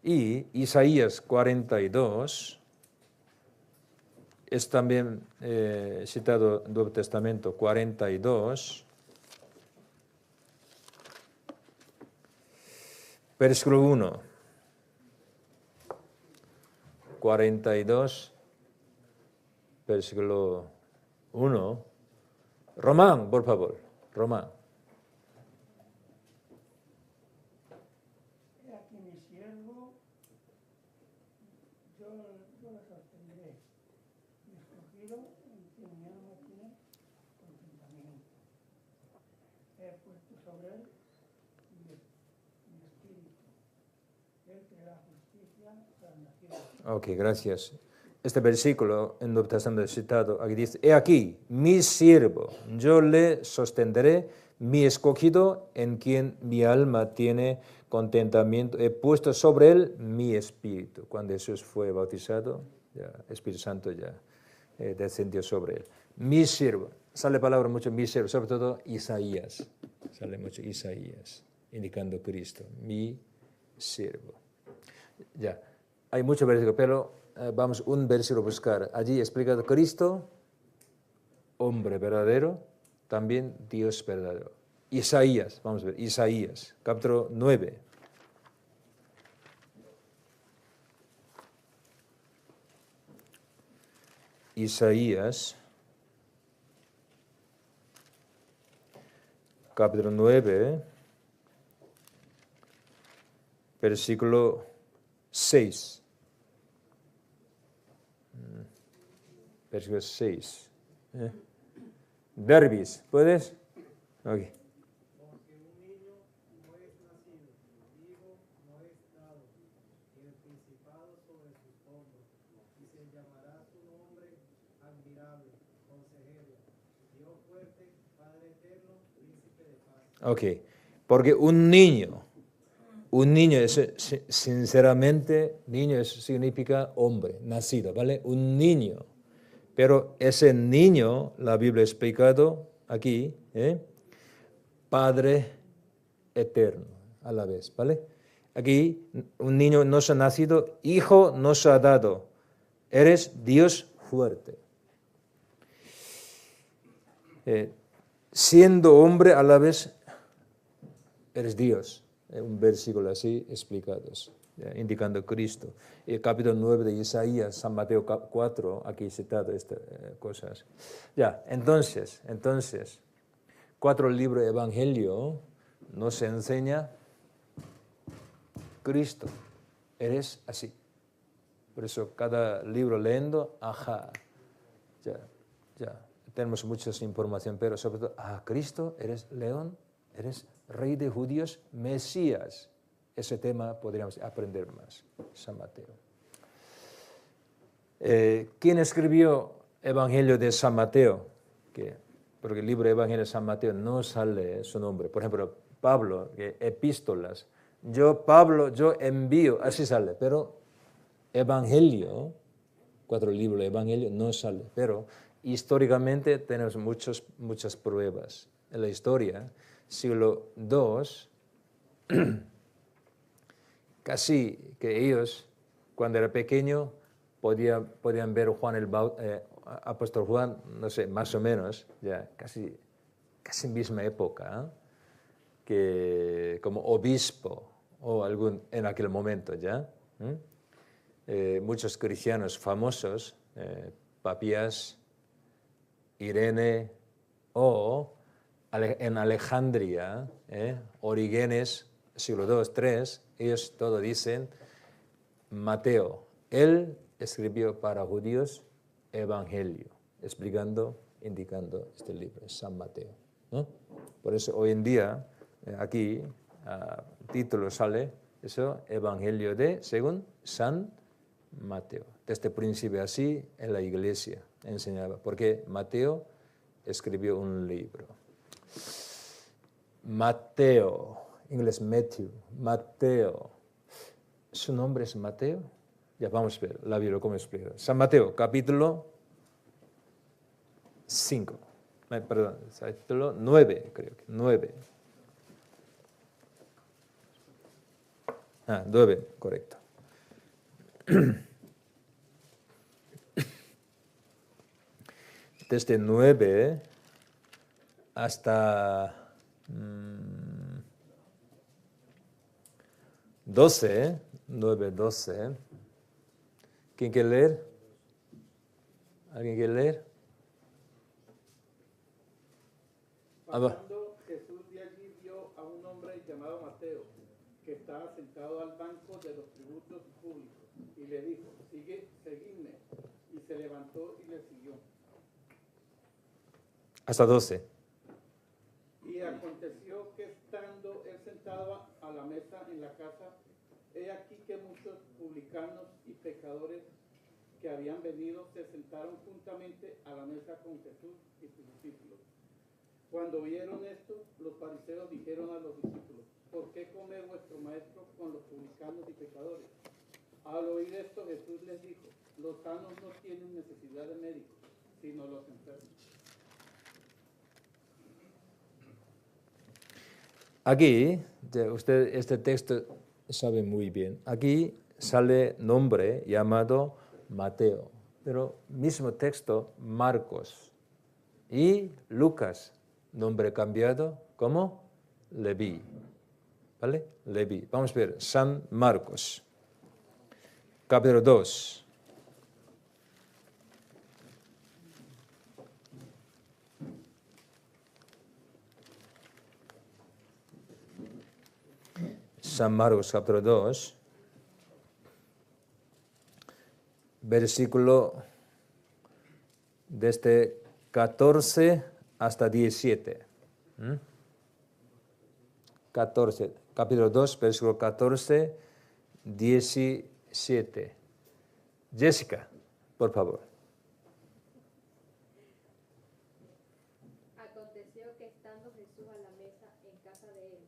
Y Isaías 42 es también citado en el Nuevo Testamento, 42, versículo 1. 42, versículo 1. Román, por favor. Román. He aquí mi siervo, yo lo sostendré. Mi escogido, en quien mi alma tiene contentamiento. He puesto sobre él mi espíritu. Él traerá justicia a las naciones. Ok, gracias. Este versículo en el Nuevo Testamento citado, aquí dice, he aquí, mi siervo, yo le sostendré, mi escogido, en quien mi alma tiene contentamiento, he puesto sobre él mi espíritu. Cuando Jesús fue bautizado, ya, Espíritu Santo ya descendió sobre él. Mi siervo, sale palabra mucho, mi siervo, sobre todo Isaías, sale mucho Isaías, indicando Cristo, mi siervo. Ya, hay muchos versículos, pero vamos un versículo a buscar. Allí explicado Cristo, hombre verdadero, también Dios verdadero. Isaías, vamos a ver, Isaías, capítulo 9. Isaías, capítulo 9, versículo 6. Versículo 6. Derbis, ¿puedes? Ok. Porque un niño no es nacido, hijo Ok, porque un niño es, sinceramente, niño significa hombre, nacido, ¿vale? Un niño. Pero ese niño, la Biblia ha explicado aquí, Padre eterno, a la vez, ¿vale? Aquí un niño nos ha nacido, hijo nos ha dado. Eres Dios fuerte. Siendo hombre a la vez, eres Dios. Un versículo así explicados, indicando Cristo. El capítulo 9 de Isaías, San Mateo 4, aquí citado estas cosas. Ya, entonces, 4 libros de Evangelio nos enseña Cristo. Eres así. Por eso cada libro leyendo, ajá, ya. Tenemos mucha información, pero sobre todo, Cristo, eres león, eres rey de judíos, Mesías. Ese tema podríamos aprender más, San Mateo. ¿Quién escribió Evangelio de San Mateo? Porque el libro de Evangelio de San Mateo no sale su nombre. Por ejemplo, Pablo, epístolas. Pablo, yo envío, así sale. Pero Evangelio, 4 libros de Evangelio, no sale. Pero históricamente tenemos muchas pruebas. En la historia, siglo II, casi que ellos, cuando era pequeño, podían ver apóstol Juan, no sé, más o menos, ya casi misma época, que como obispo o en aquel momento ya. Muchos cristianos famosos, Papías, Irene o en Alejandría, Orígenes, siglo II, III, ellos todos dicen Mateo. Él escribió para judíos Evangelio, indicando este libro, San Mateo, ¿no? Por eso hoy en día, aquí, título sale, eso, Evangelio según San Mateo. Desde el principio así en la iglesia enseñaba, porque Mateo escribió un libro. Mateo, inglés Mateo. ¿Su nombre es Mateo? Ya vamos a ver la Biblia cómo explica. San Mateo, capítulo 5. Perdón, capítulo 9, creo que 9. 9, correcto. Desde 9 hasta 12, 9, 12. ¿Quién quiere leer? ¿Alguien quiere leer? Pasando Jesús de allí vio a un hombre llamado Mateo, que estaba sentado al banco de los tributos públicos, y le dijo, seguidme. Y se levantó y le siguió. Hasta 12. Y aconteció que estando él sentado a la mesa en la casa, he aquí que muchos publicanos y pecadores que habían venido se sentaron juntamente a la mesa con Jesús y sus discípulos. Cuando vieron esto, los fariseos dijeron a los discípulos, ¿por qué come vuestro maestro con los publicanos y pecadores? Al oír esto, Jesús les dijo, los sanos no tienen necesidad de médicos, sino los enfermos. Aquí, usted este texto sabe muy bien, aquí sale nombre llamado Mateo, pero mismo texto Marcos y Lucas, nombre cambiado como Leví, ¿vale? Leví. Vamos a ver, San Marcos, capítulo 2. San Marcos, capítulo 2, versículo desde 14 hasta 17. 14, capítulo 2, versículo 14, 17. Jessica, por favor. Aconteció que estando Jesús a la mesa en casa de él,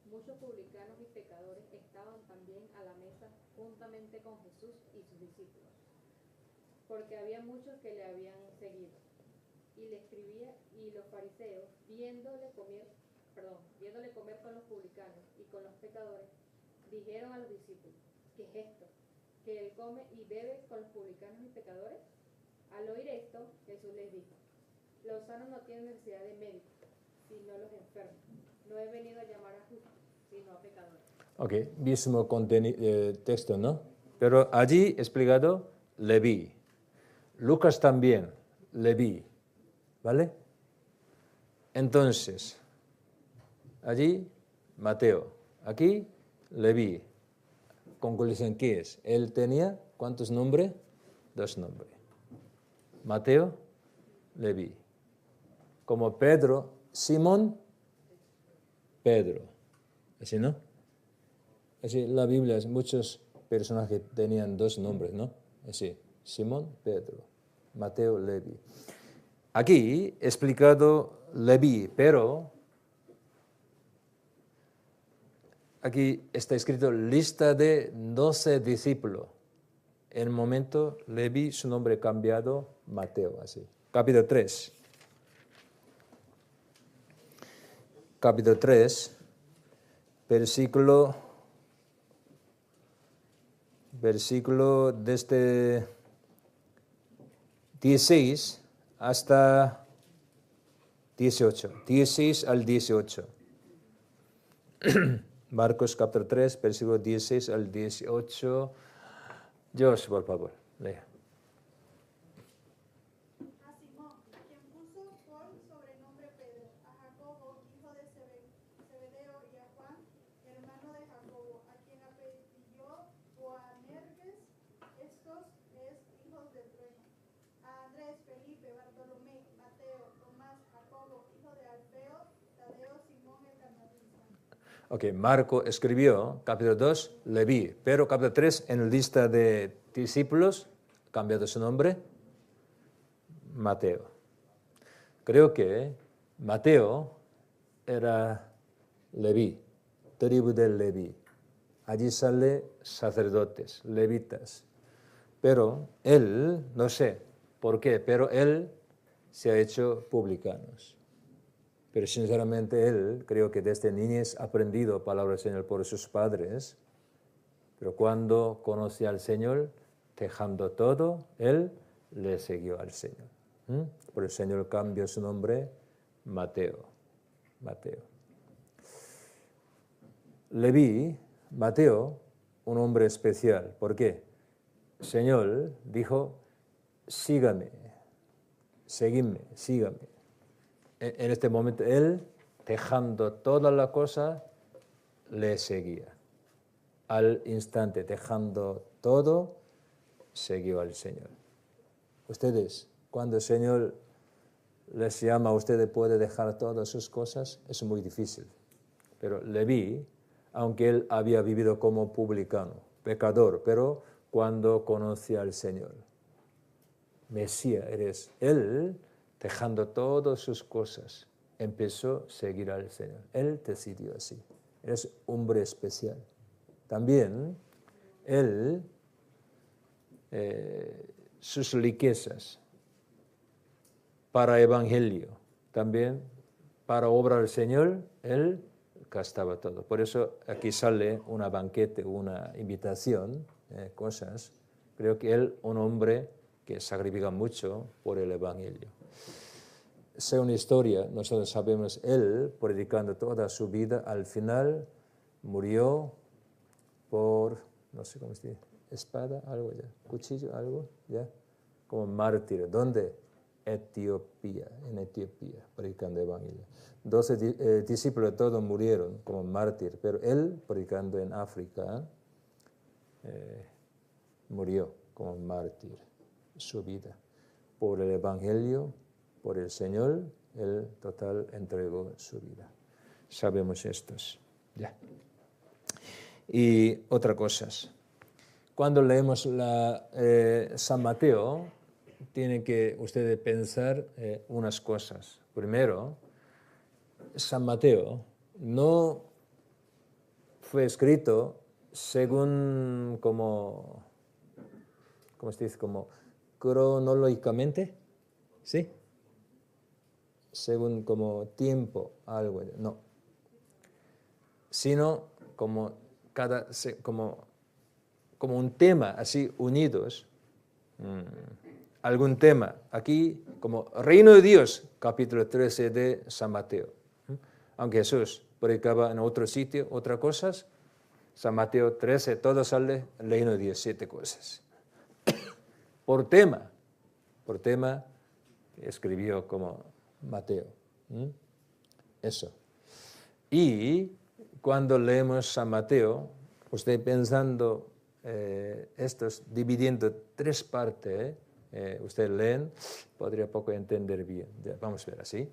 muchos publicanos y pecadores estaban también a la mesa juntamente con Jesús y sus discípulos, porque había muchos que le habían seguido. Y le escribía, y los fariseos, viéndole comer con los publicanos y con los pecadores, dijeron a los discípulos: ¿qué es esto? ¿Que él come y bebe con los publicanos y pecadores? Al oír esto, Jesús les dijo: los sanos no tienen necesidad de médicos, sino los enfermos. No he venido a llamar a justos, sino a pecadores. Ok, mismo texto, ¿no? Pero allí explicado Leví. Lucas también, Leví. ¿Vale? Entonces, allí Mateo. Aquí Leví. Conclusión, ¿qué es? Él tenía, ¿cuántos nombres? 2 nombres. Mateo, Leví. Como Pedro, Simón, Pedro. ¿Así no? Así la Biblia, muchos personajes tenían 2 nombres, ¿no? Así, Simón, Pedro, Mateo, Leví. Aquí explicado Leví, pero aquí está escrito lista de 12 discípulos. En el momento, Leví, su nombre cambiado, Mateo, así. Capítulo 3. Capítulo 3, versículo desde 16 hasta 18. 16 al 18. Marcos capítulo 3, versículo 16 al 18. Dios, por favor, lea. A Simón, quien puso por sobrenombre Pedro, a Jacobo, hijo de Zebedeo, y a Juan, hermano de Jacobo, a quien apellidó Boanerges, estos es hijos del trueno, a Andrés, Felipe, Bartolomé, Mateo, Tomás, Jacobo, hijo de Alfeo, Tadeo, Simón el cananita. Ok, Marco escribió, capítulo 2, Leví, pero capítulo 3, en la lista de discípulos, cambiado su nombre, Mateo. Creo que Mateo era Leví, tribu de Leví. Allí sale sacerdotes, levitas. Pero él, no sé por qué, pero él se ha hecho publicanos. Pero sinceramente él, creo que desde niñez ha aprendido palabras del Señor por sus padres. Pero cuando conoció al Señor, dejando todo, él le siguió al Señor. Por el Señor cambió su nombre, Mateo. Mateo. Leví, Mateo, un hombre especial. ¿Por qué? El Señor dijo: sígame, seguidme, sígame. En este momento él, dejando toda la cosa, le seguía. Al instante, dejando todo, siguió al Señor. Ustedes, cuando el Señor les llama, ustedes pueden dejar todas sus cosas, es muy difícil. Pero Leví, aunque él había vivido como publicano, pecador, pero cuando conoció al Señor, Mesías eres, él, dejando todas sus cosas, empezó a seguir al Señor. Él decidió así. Eres hombre especial. También él, sus riquezas para evangelio, también para obra del Señor, él gastaba todo. Por eso aquí sale una banquete, una invitación, cosas. Creo que él, un hombre que sacrifica mucho por el evangelio. Sea una historia, nosotros sabemos, él, predicando toda su vida, al final murió por, no sé cómo se dice, espada, algo ya, cuchillo, algo, ya, como mártir. ¿Dónde? Etiopía, en Etiopía, predicando el evangelio. 12 discípulos todos murieron como mártir, pero él, predicando en África, murió como mártir. Su vida por el evangelio, por el Señor, él total entregó su vida. Sabemos estos. Ya. Y otra cosa. Cuando leemos San Mateo, tienen que ustedes pensar unas cosas. Primero, San Mateo no fue escrito según ¿cómo se dice? Como cronológicamente, ¿sí? Según como tiempo, algo, no. Sino como como un tema así unidos. Algún tema. Aquí como Reino de Dios, capítulo 13 de San Mateo. Aunque Jesús predicaba en otro sitio, otras cosas, San Mateo 13, todo sale Reino de Dios, 7 cosas. Por tema escribió como Mateo. Eso. Y cuando leemos San Mateo, usted pensando estos, dividiendo 3 partes, usted leen, podría poco entender bien. Ya, vamos a ver así.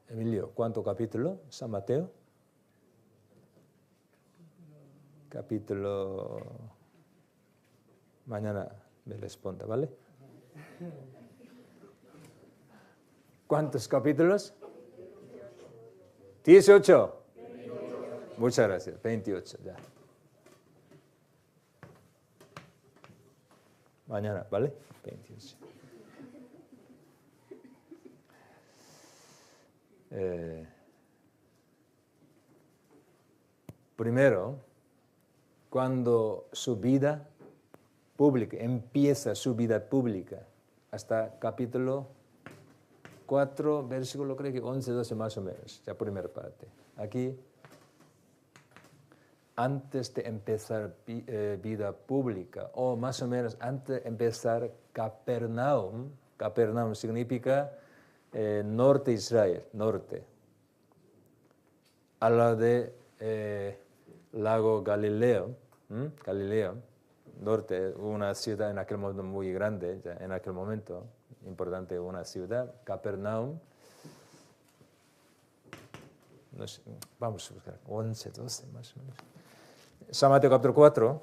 Emilio, ¿cuánto capítulo? San Mateo. Capítulo... Mañana me responda, ¿vale? ¿Cuántos capítulos? 18. Muchas gracias, 28 ya. Mañana, ¿vale? 28. Primero, cuando su vida pública, empieza su vida pública, hasta capítulo 4, versículo creo que 11, 12 más o menos, la primera parte. Aquí, antes de empezar vida pública, o más o menos antes de empezar Capernaum, Capernaum significa norte de Israel, norte, al lado de lago Galileo, Galileo, norte, una ciudad en aquel momento muy grande, ya en aquel momento, importante una ciudad, Capernaum. No sé, vamos a buscar, 11, 12 más o menos. San Mateo capítulo 4.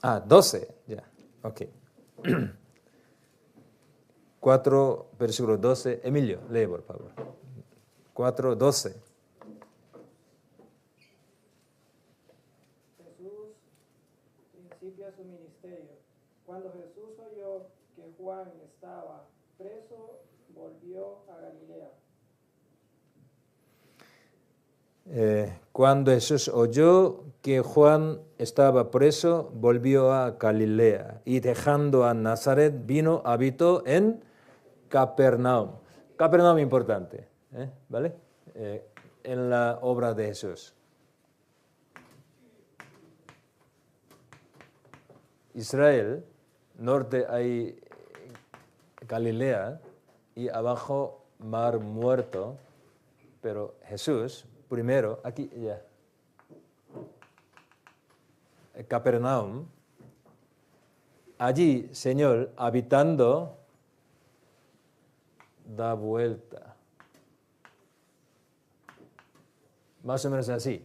Ah, 12, ya, ok. 4, versículo 12. Emilio, lee por favor. 4, 12. Jesús principia su ministerio. Cuando Jesús oyó que Juan estaba preso, volvió a Galilea. Cuando Jesús oyó que Juan estaba preso, volvió a Galilea y dejando a Nazaret vino, habitó en Capernaum. Capernaum importante, ¿vale? En la obra de Jesús. Israel, norte hay Galilea y abajo Mar Muerto, pero Jesús primero, aquí ya, Capernaum, allí, Señor, habitando, da vuelta. Más o menos así.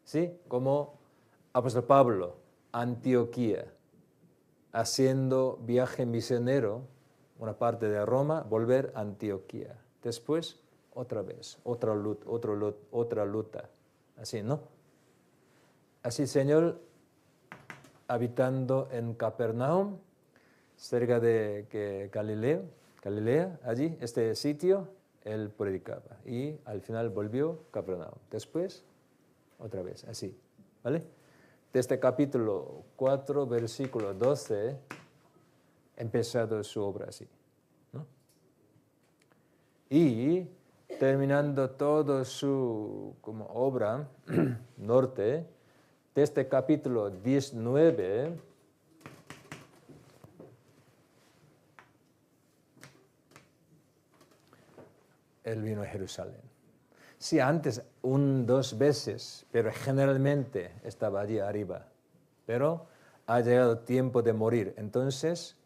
¿Sí? Como apóstol Pablo, Antioquía, haciendo viaje misionero, una parte de Roma, volver a Antioquía. Después, otra vez, otra luta. Así, ¿no? Así, Señor, habitando en Capernaum, cerca de Galilea, allí, este sitio, él predicaba. Y al final volvió a Capernaum. Después, otra vez, así, ¿vale? Desde capítulo 4, versículo 12, empezado su obra así, ¿no? Y terminando toda su como obra norte, desde capítulo 19, él vino a Jerusalén. Sí, antes 2 veces, pero generalmente estaba allí arriba. Pero ha llegado tiempo de morir. Entonces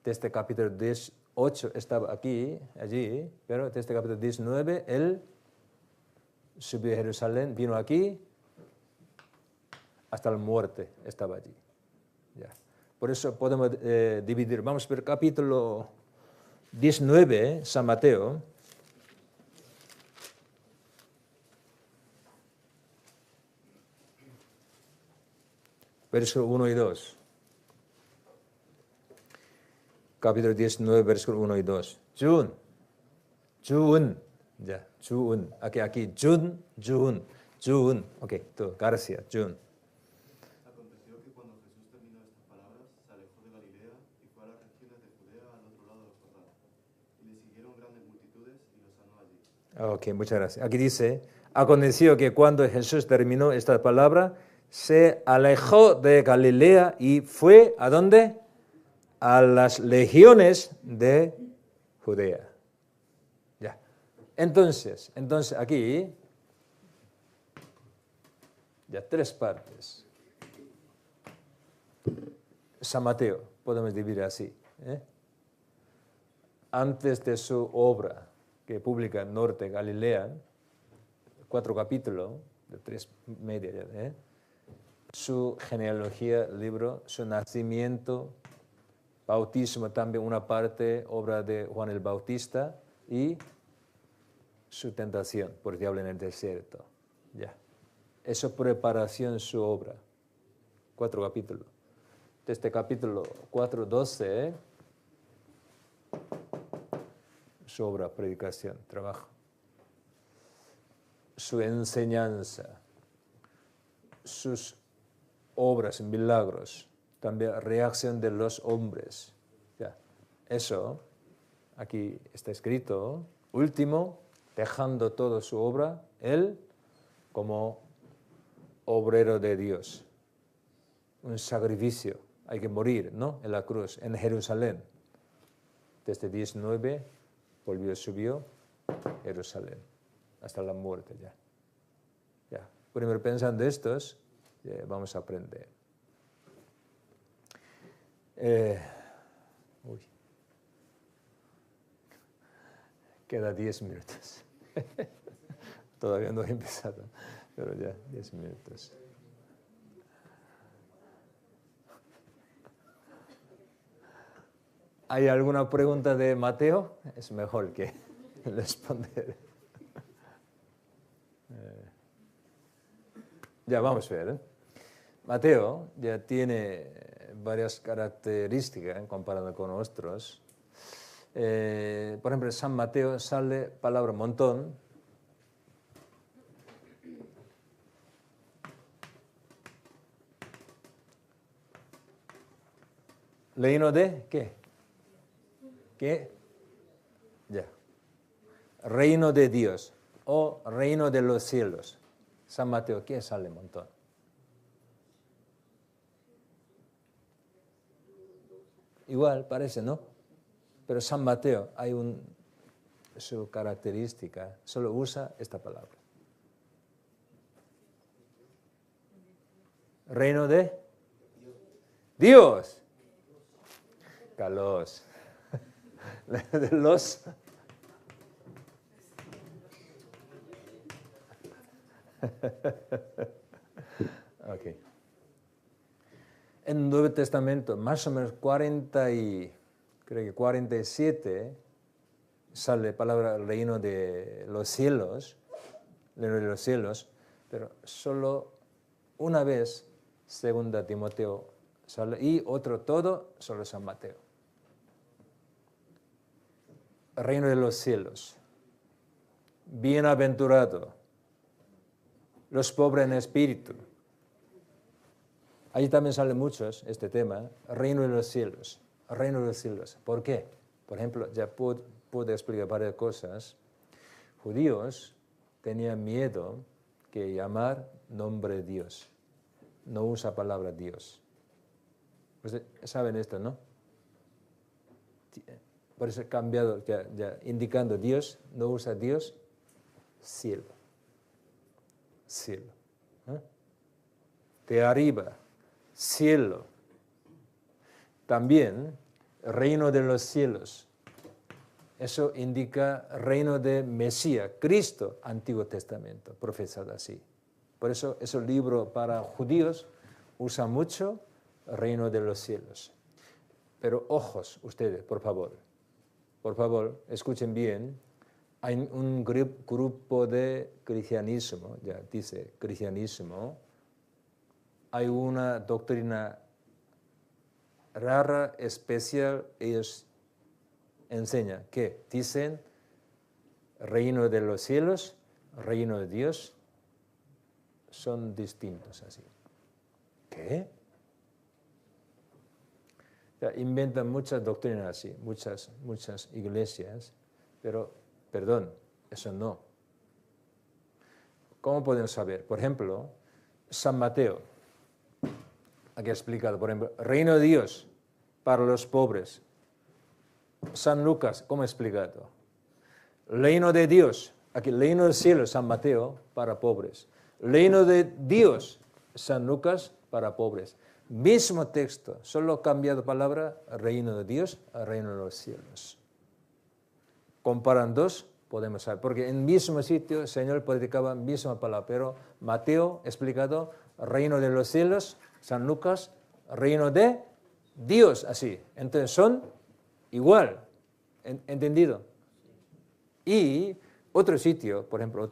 desde capítulo 18 estaba allí, pero desde capítulo 19 él subió a Jerusalén, vino aquí, hasta la muerte estaba allí. Ya. Por eso podemos dividir. Vamos a ver capítulo 19, San Mateo. Verso 1 y 2. Capítulo 19, verso 1 y 2. Jun. Ya, Jun. Aquí, Jun. Ok, tú, García, Jun. Aconteció que cuando Jesús terminó estas palabras, se alejó de Galilea y fue a las regiones de Judea al otro lado del Jordán. Y le siguieron grandes multitudes y los sanó allí. Ok, muchas gracias. Aquí dice, aconteció que cuando Jesús terminó esta palabra, se alejó de Galilea y fue, ¿a dónde? A las legiones de Judea. Ya. Entonces aquí, ya 3 partes. San Mateo, podemos dividir así. Antes de su obra, que publica en Norte Galilea, 4 capítulos, de 3 media, su genealogía, libro, su nacimiento, bautismo también una parte, obra de Juan el Bautista, y su tentación por el diablo en el desierto. Ya. Eso preparación su obra. 4 capítulos. Desde capítulo 4, 12, su obra, predicación, trabajo. Su enseñanza, sus obras, milagros, también reacción de los hombres. Ya. Eso, aquí está escrito, último, dejando toda su obra, él como obrero de Dios. Un sacrificio, hay que morir, ¿no? En la cruz, en Jerusalén. Desde 19 subió a Jerusalén, hasta la muerte ya. Ya. Primero pensando estos, vamos a aprender. Queda 10 minutos. Todavía no he empezado, pero ya 10 minutos. ¿Hay alguna pregunta de Mateo? Es mejor que responder. Ya vamos a ver. Mateo ya tiene varias características comparado con otros. Por ejemplo, en San Mateo sale palabra montón. ¿Reino de qué? ¿Qué? Ya. Reino de Dios o reino de los cielos. San Mateo, ¿qué sale montón? Igual parece, ¿no? Pero San Mateo hay su característica, solo usa esta palabra. Reino de Dios. Kalos. De los. Okay. En el Nuevo Testamento, más o menos 47, sale la palabra reino de los cielos, pero solo una vez, 2 Timoteo sale, y otro todo, solo San Mateo. Reino de los cielos, bienaventurado, los pobres en espíritu. Allí también sale muchos este tema, reino de los cielos, reino de los cielos. ¿Por qué? Por ejemplo, ya pude explicar varias cosas. Judíos tenían miedo que llamar nombre de Dios. No usa palabra Dios. Ustedes saben esto, ¿no? Por eso he cambiado, ya indicando Dios, no usa Dios, cielo. Cielo. De arriba, cielo. También reino de los cielos. Eso indica reino de Mesías, Cristo, Antiguo Testamento, profetizado así. Por eso esos libros para judíos usan mucho reino de los cielos. Pero ojos ustedes, por favor, escuchen bien. Hay un grupo de cristianismo, ya dice cristianismo, hay una doctrina rara, especial, ellos enseñan que dicen reino de los cielos, reino de Dios, son distintos así. ¿Qué? Ya, inventan muchas doctrinas así, muchas iglesias, pero, perdón, eso no. ¿Cómo podemos saber? Por ejemplo, San Mateo, aquí ha explicado, por ejemplo, reino de Dios para los pobres. San Lucas, ¿cómo ha explicado? Reino de Dios, aquí reino del cielo, San Mateo, para pobres. Reino de Dios, San Lucas, para pobres. Mismo texto, solo cambiado palabra, reino de Dios a reino de los cielos. Comparan dos, podemos saber, porque en el mismo sitio el Señor predicaba misma palabra, pero Mateo explicado reino de los cielos, San Lucas, reino de Dios, así. Entonces son igual, ¿entendido? Y otro sitio, por ejemplo,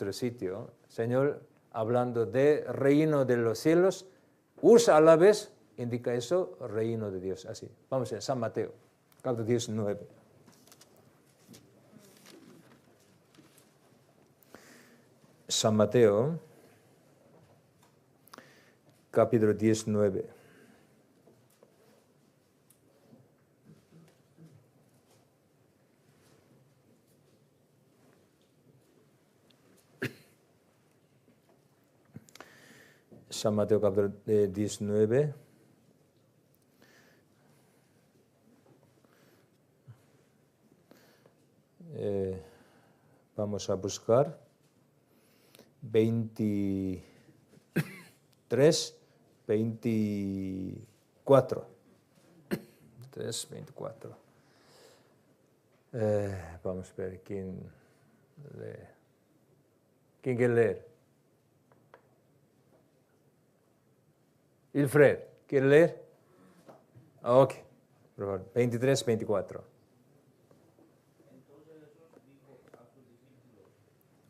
Señor hablando de reino de los cielos, usa a la vez, indica eso, reino de Dios, así. Vamos a ver, San Mateo, capítulo 19. San Mateo, capítulo 19. San Mateo, capítulo 19. Vamos a buscar 23, 24. 3, 24. Vamos a ver quién lee. ¿Quién quiere leer? Ilfred, ¿quiere leer? Ok, por favor, 23, 24. Entonces Jesús dijo a sus discípulos,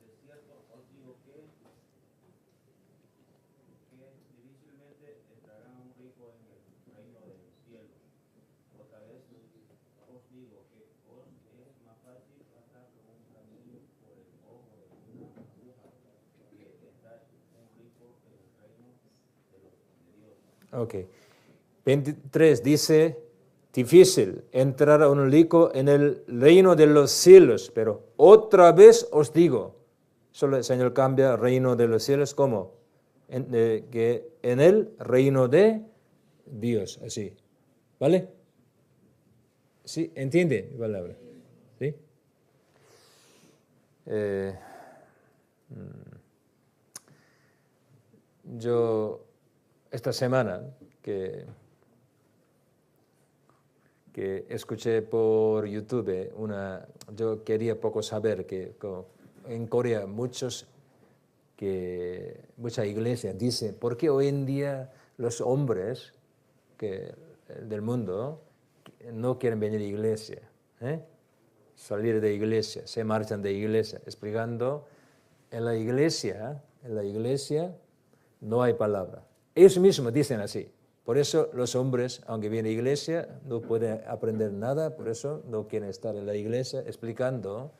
de cierto os digo que difícilmente entrará un rico en el reino de los cielos. Otra vez os digo que os es más fácil pasar por un camino por el ojo de una aguja que entrar un rico en el reino de Dios. Ok. 23 dice, difícil entrar a un rico en el reino de los cielos, pero otra vez os digo, solo el Señor cambia reino de los cielos, ¿cómo? Que en el reino de Dios, así. ¿Vale? ¿Sí? ¿Entiende mi palabra? ¿Sí? Yo, esta semana, que escuché por YouTube, yo quería poco saber que en Corea muchas iglesias dicen, ¿por qué hoy en día los hombres del mundo no quieren venir a la iglesia? Salir de iglesia, se marchan de iglesia, explicando, en la iglesia no hay palabra. Ellos mismos dicen así. Por eso los hombres, aunque vienen a la iglesia, no pueden aprender nada, por eso no quieren estar en la iglesia, explicando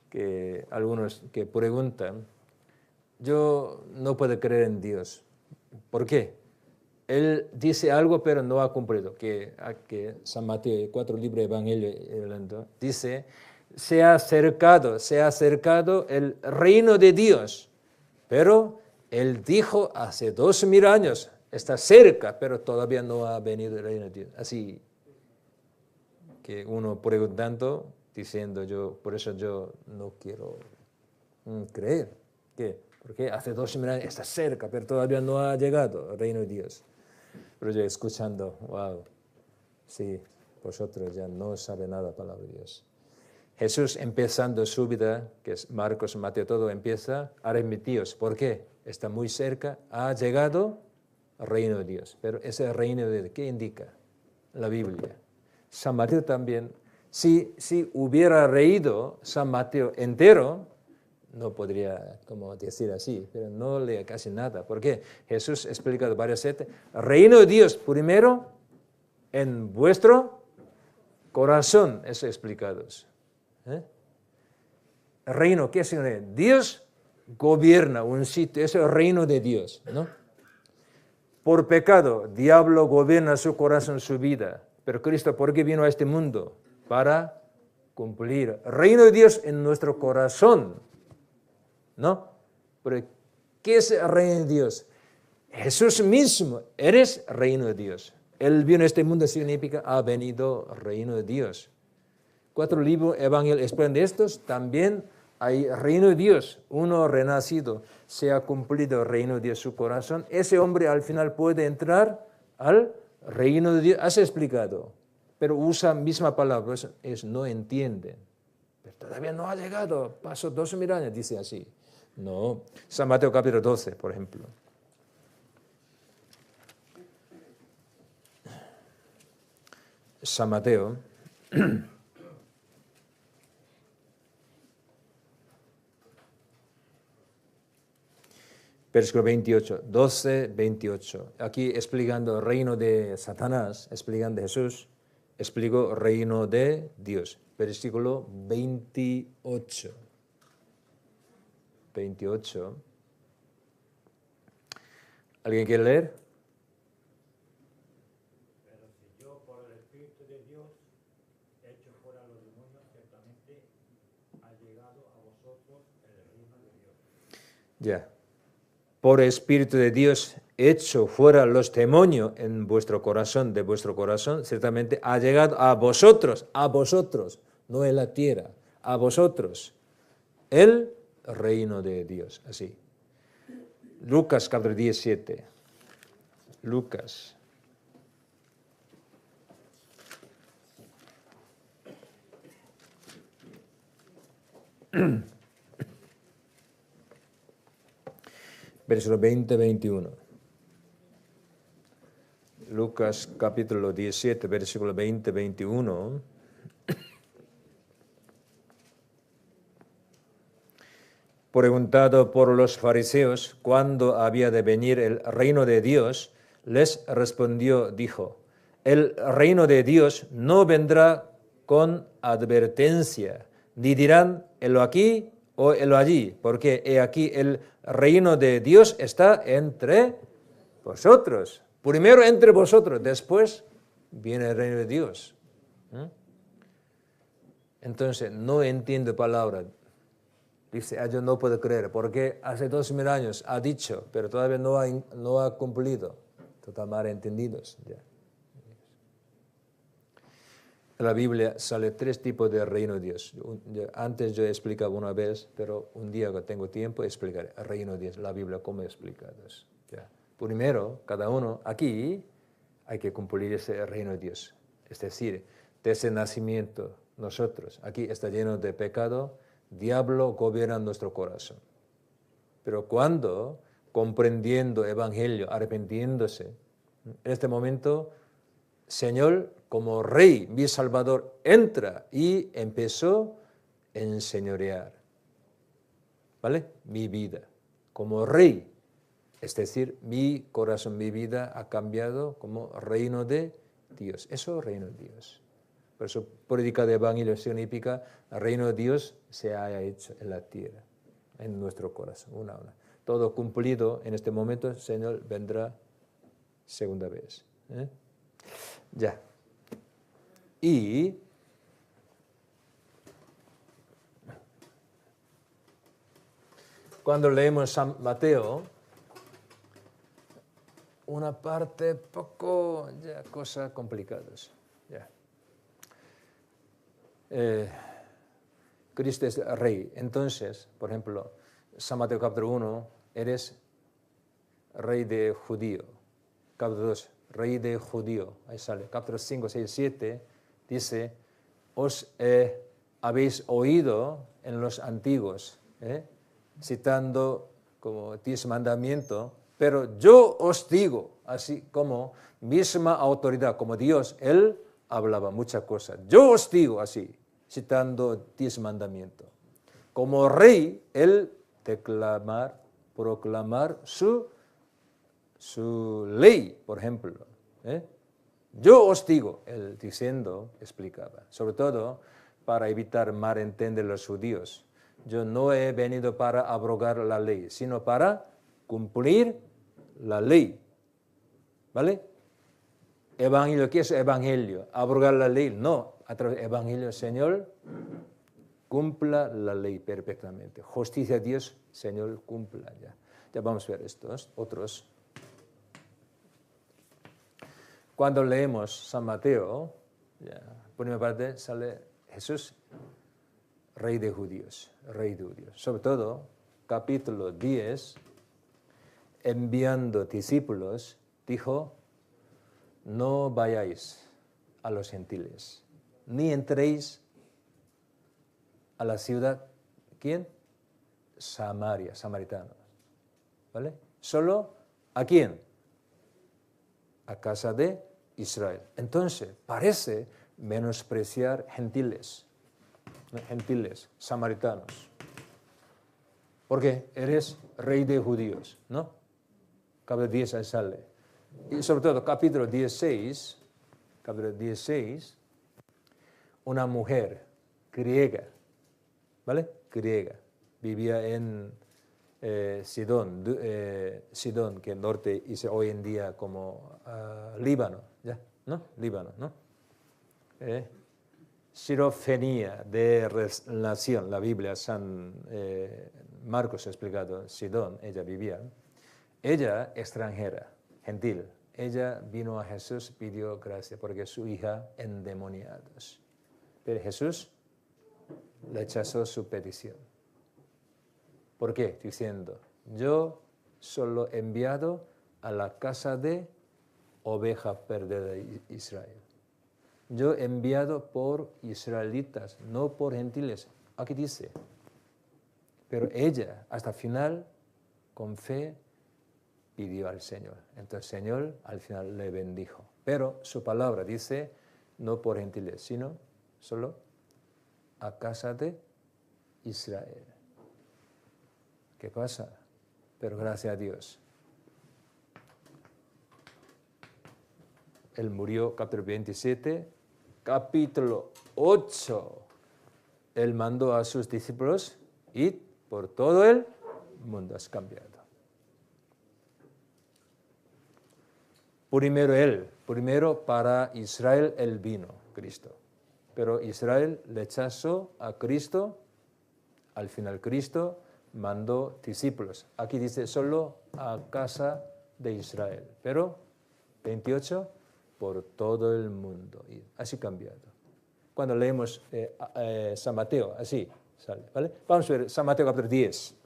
que algunos que preguntan, yo no puedo creer en Dios. ¿Por qué? Él dice algo, pero no ha cumplido. Que San Mateo, 4 libros de Evangelio, dice, se ha acercado el reino de Dios. Pero él dijo hace 2000 años, está cerca, pero todavía no ha venido el reino de Dios. Así que uno preguntando, diciendo, por eso yo no quiero creer. ¿Qué? Porque hace 2000 años está cerca, pero todavía no ha llegado el reino de Dios. Pero yo escuchando, wow, sí, vosotros ya no saben nada, palabra de Dios. Jesús empezando su vida, que es Marcos, Mateo, todo empieza, arrepentíos. ¿Por qué? Está muy cerca, ha llegado el reino de Dios. Pero ese reino de Dios, ¿qué indica? La Biblia. San Mateo también, si hubiera leído San Mateo entero, no podría como decir así, pero no lea casi nada. ¿Por qué? Jesús ha explicado varias veces, reino de Dios primero en vuestro corazón, eso explicados. Reino, ¿qué significa? Dios gobierna un sitio, es el reino de Dios, ¿no? Por pecado, diablo gobierna su corazón, su vida. Pero Cristo, ¿por qué vino a este mundo? Para cumplir. Reino de Dios en nuestro corazón, ¿no? Pero ¿qué es el reino de Dios? Jesús mismo, eres reino de Dios. Él vino a este mundo, significa, ha venido reino de Dios. 4 libros evangelios explican de estos, también hay reino de Dios, uno renacido, se ha cumplido el reino de Dios en su corazón, ese hombre al final puede entrar al reino de Dios, has explicado, pero usa misma palabra, es no entienden, pero todavía no ha llegado, pasó 2000 años, dice así. No, San Mateo capítulo 12, por ejemplo. San Mateo, versículo 28, 12, 28. Aquí explicando el reino de Satanás, explicando de Jesús, explico el reino de Dios. Versículo 28. 28. ¿Alguien quiere leer? Pero si yo por el Espíritu de Dios echo fuera los demonios, ciertamente ha llegado a vosotros el reino de Dios. Ya. Por Espíritu de Dios echo fuera los demonios en vuestro corazón, de vuestro corazón, ciertamente ha llegado a vosotros, no en la tierra, a vosotros, el reino de Dios, así. Lucas capítulo 17. Lucas. Versículo 20-21. Lucas capítulo 17, versículo 20-21. Preguntado por los fariseos cuándo había de venir el reino de Dios, les respondió, dijo, el reino de Dios no vendrá con advertencia, ni dirán, helo aquí o helo allí, porque he aquí el reino de Dios está entre vosotros. Primero entre vosotros, después viene el reino de Dios. Entonces, no entiendo palabra. Dice, yo no puedo creer, porque hace 2000 años ha dicho, pero todavía no ha cumplido. Total mal entendidos. Ya. En la Biblia sale 3 tipos de reino de Dios. Antes yo he explicado una vez, pero un día que tengo tiempo explicaré el reino de Dios, la Biblia, cómo explicados. Ya. Primero, cada uno, aquí hay que cumplir ese reino de Dios. Es decir, desde el nacimiento, nosotros, aquí está lleno de pecado, diablo gobierna nuestro corazón. Pero cuando, comprendiendo el Evangelio, arrepintiéndose, en este momento, Señor, como Rey, mi Salvador, entra y empezó a enseñorear. ¿Vale? Mi vida. Como Rey. Es decir, mi corazón, mi vida ha cambiado como reino de Dios. Eso es reino de Dios. Por eso, predicar de Evangelio significa el reino de Dios se haya hecho en la tierra, en nuestro corazón, una a una. Todo cumplido en este momento, el Señor vendrá segunda vez. Ya. Y cuando leemos San Mateo, una parte poco, ya, cosas complicadas. Ya. Cristo es rey. Entonces, por ejemplo, San Mateo capítulo 1, eres rey de judío. Capítulo 2, rey de judío. Ahí sale. Capítulo 5, 6, 7, dice, os habéis oído en los antiguos, citando como 10 mandamientos, pero yo os digo, así como misma autoridad, como Dios, Él hablaba muchas cosas. Yo os digo así, citando 10 mandamientos. Como rey, Él proclamar su ley, por ejemplo. Yo os digo, Él diciendo, explicaba, sobre todo para evitar malentender los judíos. Yo no he venido para abrogar la ley, sino para cumplir la ley. ¿Vale? Evangelio, ¿qué es evangelio? Abrogar la ley. No, a través del evangelio, Señor, cumpla la ley perfectamente. Justicia de Dios, Señor, cumpla ya. Ya vamos a ver estos, otros. Cuando leemos San Mateo, ya, por primera parte sale Jesús, Rey de judíos, Rey de judíos. Sobre todo, capítulo 10, enviando discípulos, dijo, no vayáis a los gentiles, ni entréis a la ciudad, ¿quién? Samaria, samaritanos. ¿Vale? Solo, ¿a quién? A casa de Israel. Entonces, parece menospreciar gentiles, samaritanos. Porque eres rey de judíos, ¿no? Capítulo 10 ahí sale. Y sobre todo, capítulo 16, una mujer griega, ¿vale? Griega, vivía en Sidón, que el norte dice hoy en día como Líbano, ¿ya? ¿No? Líbano, ¿no? Sirofenía de relación, la Biblia, San Marcos ha explicado, Sidón, ella vivía. Ella, extranjera, gentil, ella vino a Jesús, pidió gracia, porque su hija endemoniados. Pero Jesús rechazó su petición. ¿Por qué? Diciendo, yo solo he enviado a la casa de oveja perdida de Israel. Yo he enviado por israelitas, no por gentiles. Aquí dice. Pero ella, hasta el final, con fe, pidió al Señor. Entonces el Señor al final le bendijo. Pero su palabra dice, no por gentiles, sino solo a casa de Israel. ¿Qué pasa? Pero gracias a Dios. Él murió, capítulo 27, capítulo 8. Él mandó a sus discípulos, id por todo el mundo, has cambiado. Primero para Israel él vino, Cristo. Pero Israel rechazó a Cristo, al final Cristo mandó discípulos. Aquí dice solo a casa de Israel, pero 28 por todo el mundo. Y así cambiado. Cuando leemos San Mateo, así sale, ¿vale? Vamos a ver San Mateo capítulo 10.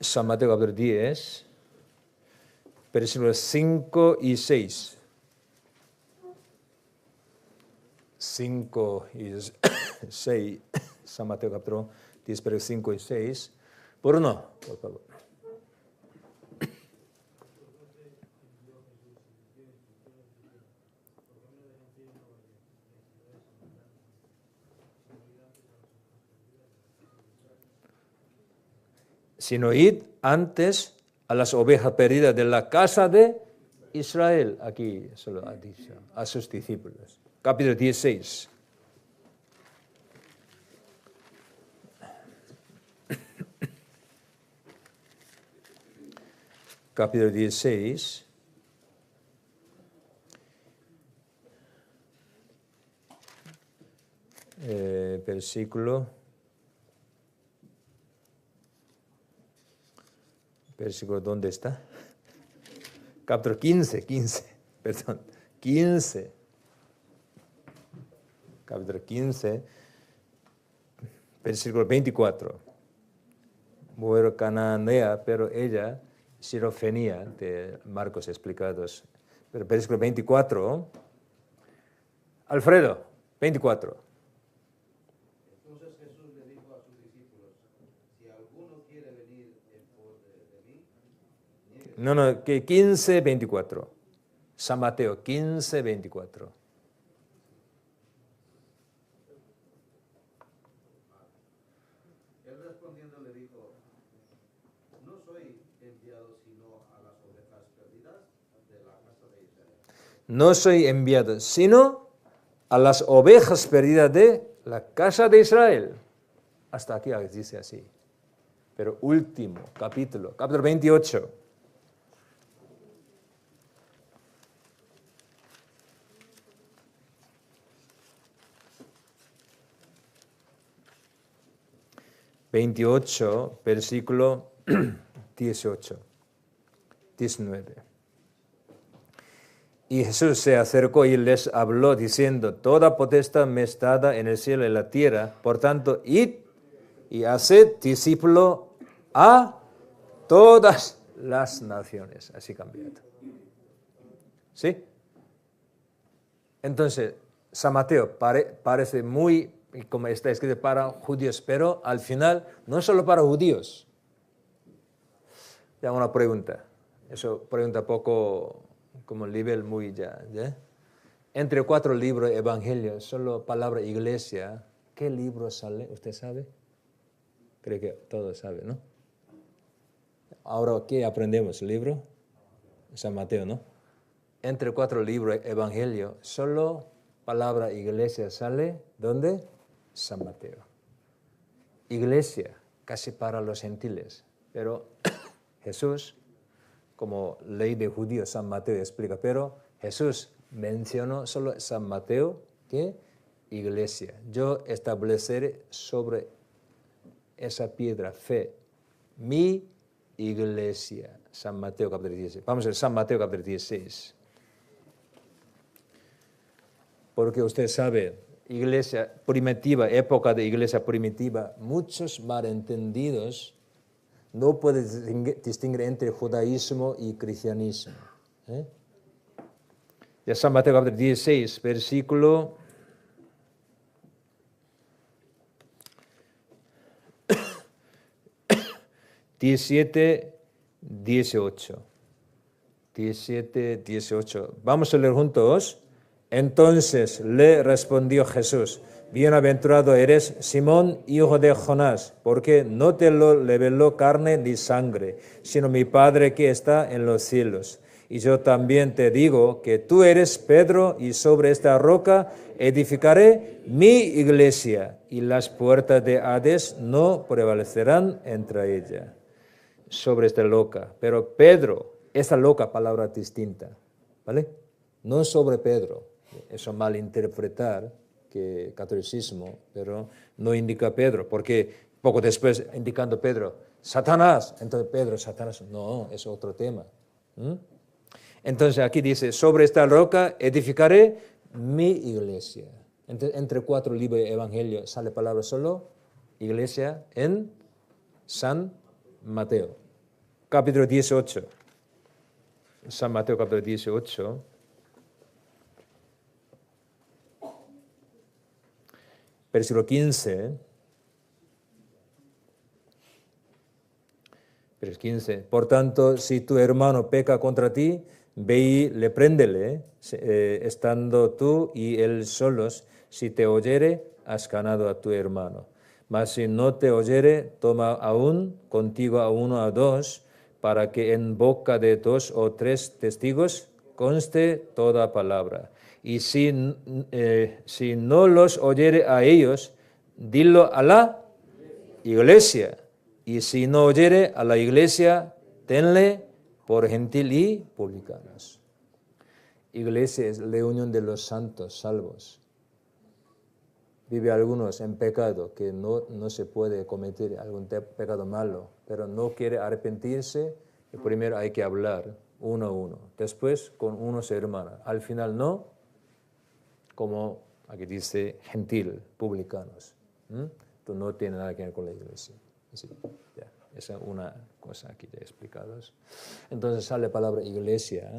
San Mateo capítulo 10, versículos 5 y 6. 5 y 6, San Mateo capítulo 10, versículos 5 y 6. Por uno, por favor. Sino id antes a las ovejas perdidas de la casa de Israel. Aquí solo ha dicho a sus discípulos. Capítulo 16. Capítulo 16. Versículo, ¿dónde está? Capítulo 15, perdón, 15. Capítulo 15, versículo 24. Mujer cananea, pero ella, sirofenía, de Marcos explicados, Pero versículo 24. Alfredo, 24. Entonces Jesús le dijo a sus discípulos, si alguno quiere venir en pos de mí, niegue. No, que 15, 24. San Mateo 15, 24. Él respondiendo le dijo, no soy enviado sino a las ovejas perdidas de la casa de Israel. No soy enviado, sino a las ovejas perdidas de la casa de Israel. Hasta aquí dice así. Pero último capítulo 28. Versículo 18, 19. Y Jesús se acercó y les habló diciendo, toda potestad me es dada en el cielo y en la tierra, por tanto, id y haced discípulo a todas las naciones. Así cambiado. ¿Sí? Entonces, San Mateo parece muy, como está escrito, para judíos, pero al final no solo para judíos. Ya una pregunta. Eso pregunta poco como nivel muy ya. Entre 4 libros evangelios, solo palabra iglesia, ¿qué libro sale? ¿Usted sabe? Creo que todos saben, ¿no? Ahora, ¿qué aprendemos? ¿El libro? San Mateo, ¿no? Entre 4 libros evangelios, solo palabra iglesia sale, ¿dónde? San Mateo. Iglesia, casi para los gentiles, pero Jesús, como ley de judíos, San Mateo explica, pero Jesús mencionó solo San Mateo, ¿qué? Iglesia. Yo estableceré sobre esa piedra fe, mi iglesia. San Mateo capítulo 16. Vamos a ver, San Mateo capítulo 16. Porque usted sabe, iglesia primitiva, época de iglesia primitiva, muchos malentendidos, no puede distinguir entre judaísmo y cristianismo. Ya San Mateo capítulo 16, versículo 17, 18. 17, 18. Vamos a leer juntos. Entonces le respondió Jesús, bienaventurado eres, Simón, hijo de Jonás, porque no te lo reveló carne ni sangre, sino mi Padre que está en los cielos. Y yo también te digo que tú eres Pedro, y sobre esta roca edificaré mi iglesia, y las puertas de Hades no prevalecerán entre ella. Sobre esta roca. Pero Pedro, esta roca, palabra distinta, ¿vale? No sobre Pedro. Eso malinterpretar que catolicismo, pero no indica Pedro, porque poco después indicando Pedro, Satanás, entonces Pedro, Satanás, no, es otro tema. Entonces aquí dice, sobre esta roca edificaré mi iglesia. Entre 4 libros de evangelio sale palabra solo, iglesia en San Mateo. Capítulo 18. San Mateo capítulo 18. Versículo 15. Versículo 15. Por tanto, si tu hermano peca contra ti, ve y repréndele, estando tú y él solos. Si te oyere, has ganado a tu hermano. Mas si no te oyere, toma aún contigo a 1 o 2, para que en boca de 2 o 3 testigos conste toda palabra. Y si no los oyere a ellos, dilo a la iglesia. Y si no oyere a la iglesia, tenle por gentil y publicanos. Iglesia es la unión de los santos salvos. Vive algunos en pecado, que no se puede cometer algún pecado malo, pero no quiere arrepentirse, y primero hay que hablar uno a uno. Después con uno se hermana. Al final no, como aquí dice gentil, publicanos. Esto no tiene nada que ver con la iglesia. Así, ya. Esa es una cosa aquí ya explicados. Entonces sale la palabra iglesia,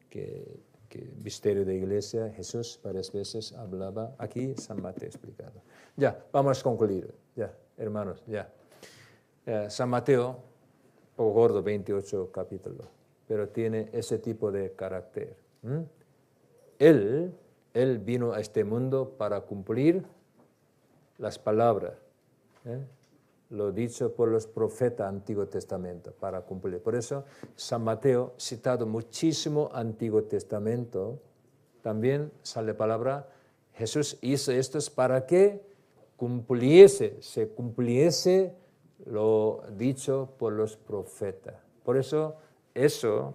que que misterio de iglesia, Jesús varias veces hablaba, aquí San Mateo explicado. Ya, vamos a concluir, ya, hermanos, ya. San Mateo, poco gordo, 28 capítulos, pero tiene ese tipo de carácter. Él vino a este mundo para cumplir las palabras, lo dicho por los profetas Antiguo Testamento, para cumplir. Por eso San Mateo, citado muchísimo Antiguo Testamento, también sale palabra, Jesús hizo esto para que se cumpliese lo dicho por los profetas. Por eso,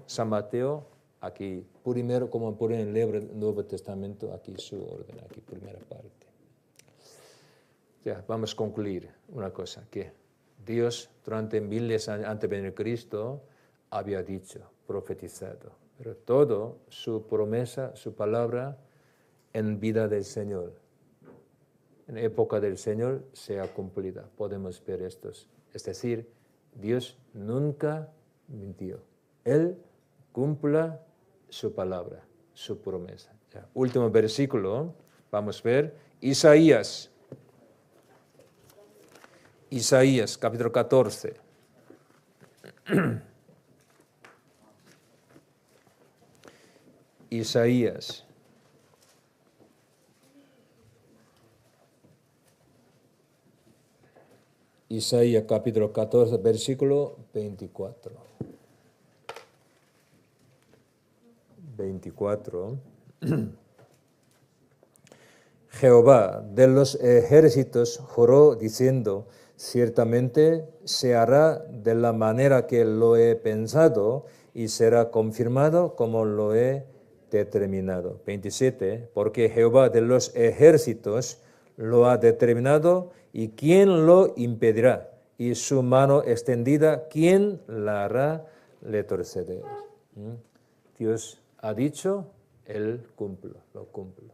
San Mateo, aquí, primero, como pone en el Nuevo Testamento, aquí su orden, aquí primera parte. Ya, vamos a concluir una cosa, que Dios durante miles de años antes de venir Cristo había dicho, profetizado, pero todo su promesa, su palabra, en vida del Señor, en época del Señor, se ha cumplida. Podemos ver estos. Es decir, Dios nunca mintió. Él cumpla su palabra, su promesa. Ya. Último versículo, vamos a ver, Isaías, capítulo 14. Isaías. Isaías capítulo 14, versículo 24. 24. Jehová de los ejércitos juró diciendo, ciertamente se hará de la manera que lo he pensado y será confirmado como lo he determinado. 27. Porque Jehová de los ejércitos lo ha determinado y ¿quién lo impedirá? Y su mano extendida, ¿quién la hará retroceder? Dios ha dicho, Él lo cumple.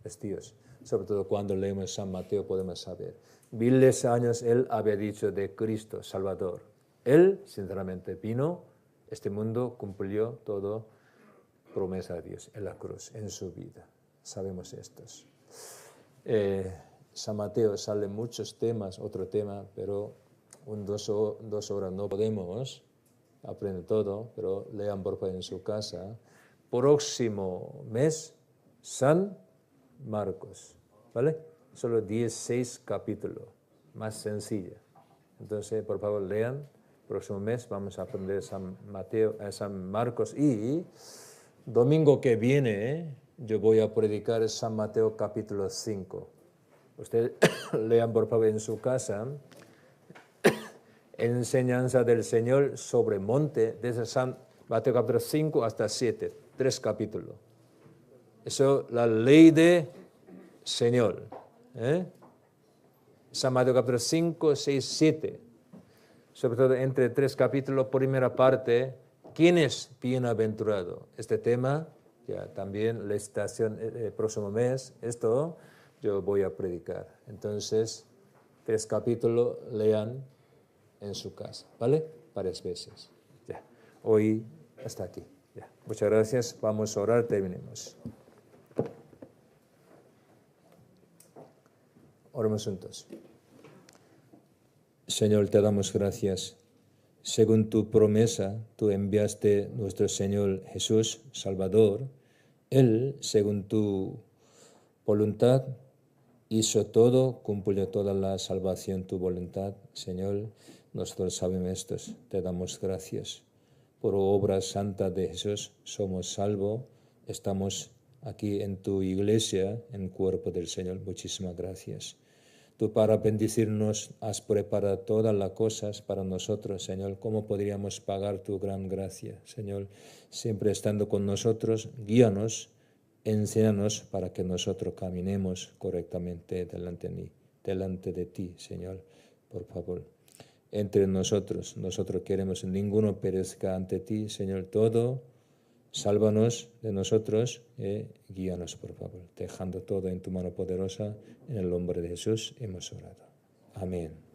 Es Dios. Sobre todo cuando leemos San Mateo podemos saber. Miles de años Él había dicho de Cristo, Salvador. Él, sinceramente, vino, este mundo cumplió todo promesa de Dios en la cruz, en su vida. Sabemos estos. San Mateo sale muchos temas, otro tema, pero en 2 horas no podemos aprender todo, pero lean por favor en su casa. Próximo mes, San Marcos, ¿vale? Solo 16 capítulos, más sencilla. Entonces, por favor, lean. Próximo mes vamos a aprender San Marcos y domingo que viene yo voy a predicar San Mateo capítulo 5. Ustedes lean por favor en su casa enseñanza del Señor sobre monte, desde San Mateo capítulo 5 hasta 7, 3 capítulos. Eso, la ley de Señor. San Mateo capítulo 5, 6, 7. Sobre todo entre 3 capítulos, primera parte, ¿quién es bienaventurado? Este tema, ya también la estación el próximo mes, esto yo voy a predicar. Entonces, 3 capítulos lean en su casa, ¿vale? Varias veces. Ya. Hoy hasta aquí. Ya. Muchas gracias. Vamos a orar, terminemos. Oremos juntos. Señor, te damos gracias. Según tu promesa, tú enviaste a nuestro Señor Jesús, Salvador. Él, según tu voluntad, hizo todo, cumplió toda la salvación, tu voluntad. Señor, nosotros sabemos esto. Te damos gracias. Por obra santa de Jesús somos salvos. Estamos aquí en tu iglesia, en el cuerpo del Señor. Muchísimas gracias. Tú para bendecirnos has preparado todas las cosas para nosotros, Señor. ¿Cómo podríamos pagar tu gran gracia, Señor? Siempre estando con nosotros, guíanos, enséñanos para que nosotros caminemos correctamente delante de ti, Señor. Por favor, entre nosotros queremos ninguno perezca ante ti, Señor. Todo, sálvanos de nosotros, guíanos, por favor. Dejando todo en tu mano poderosa, en el nombre de Jesús hemos orado. Amén.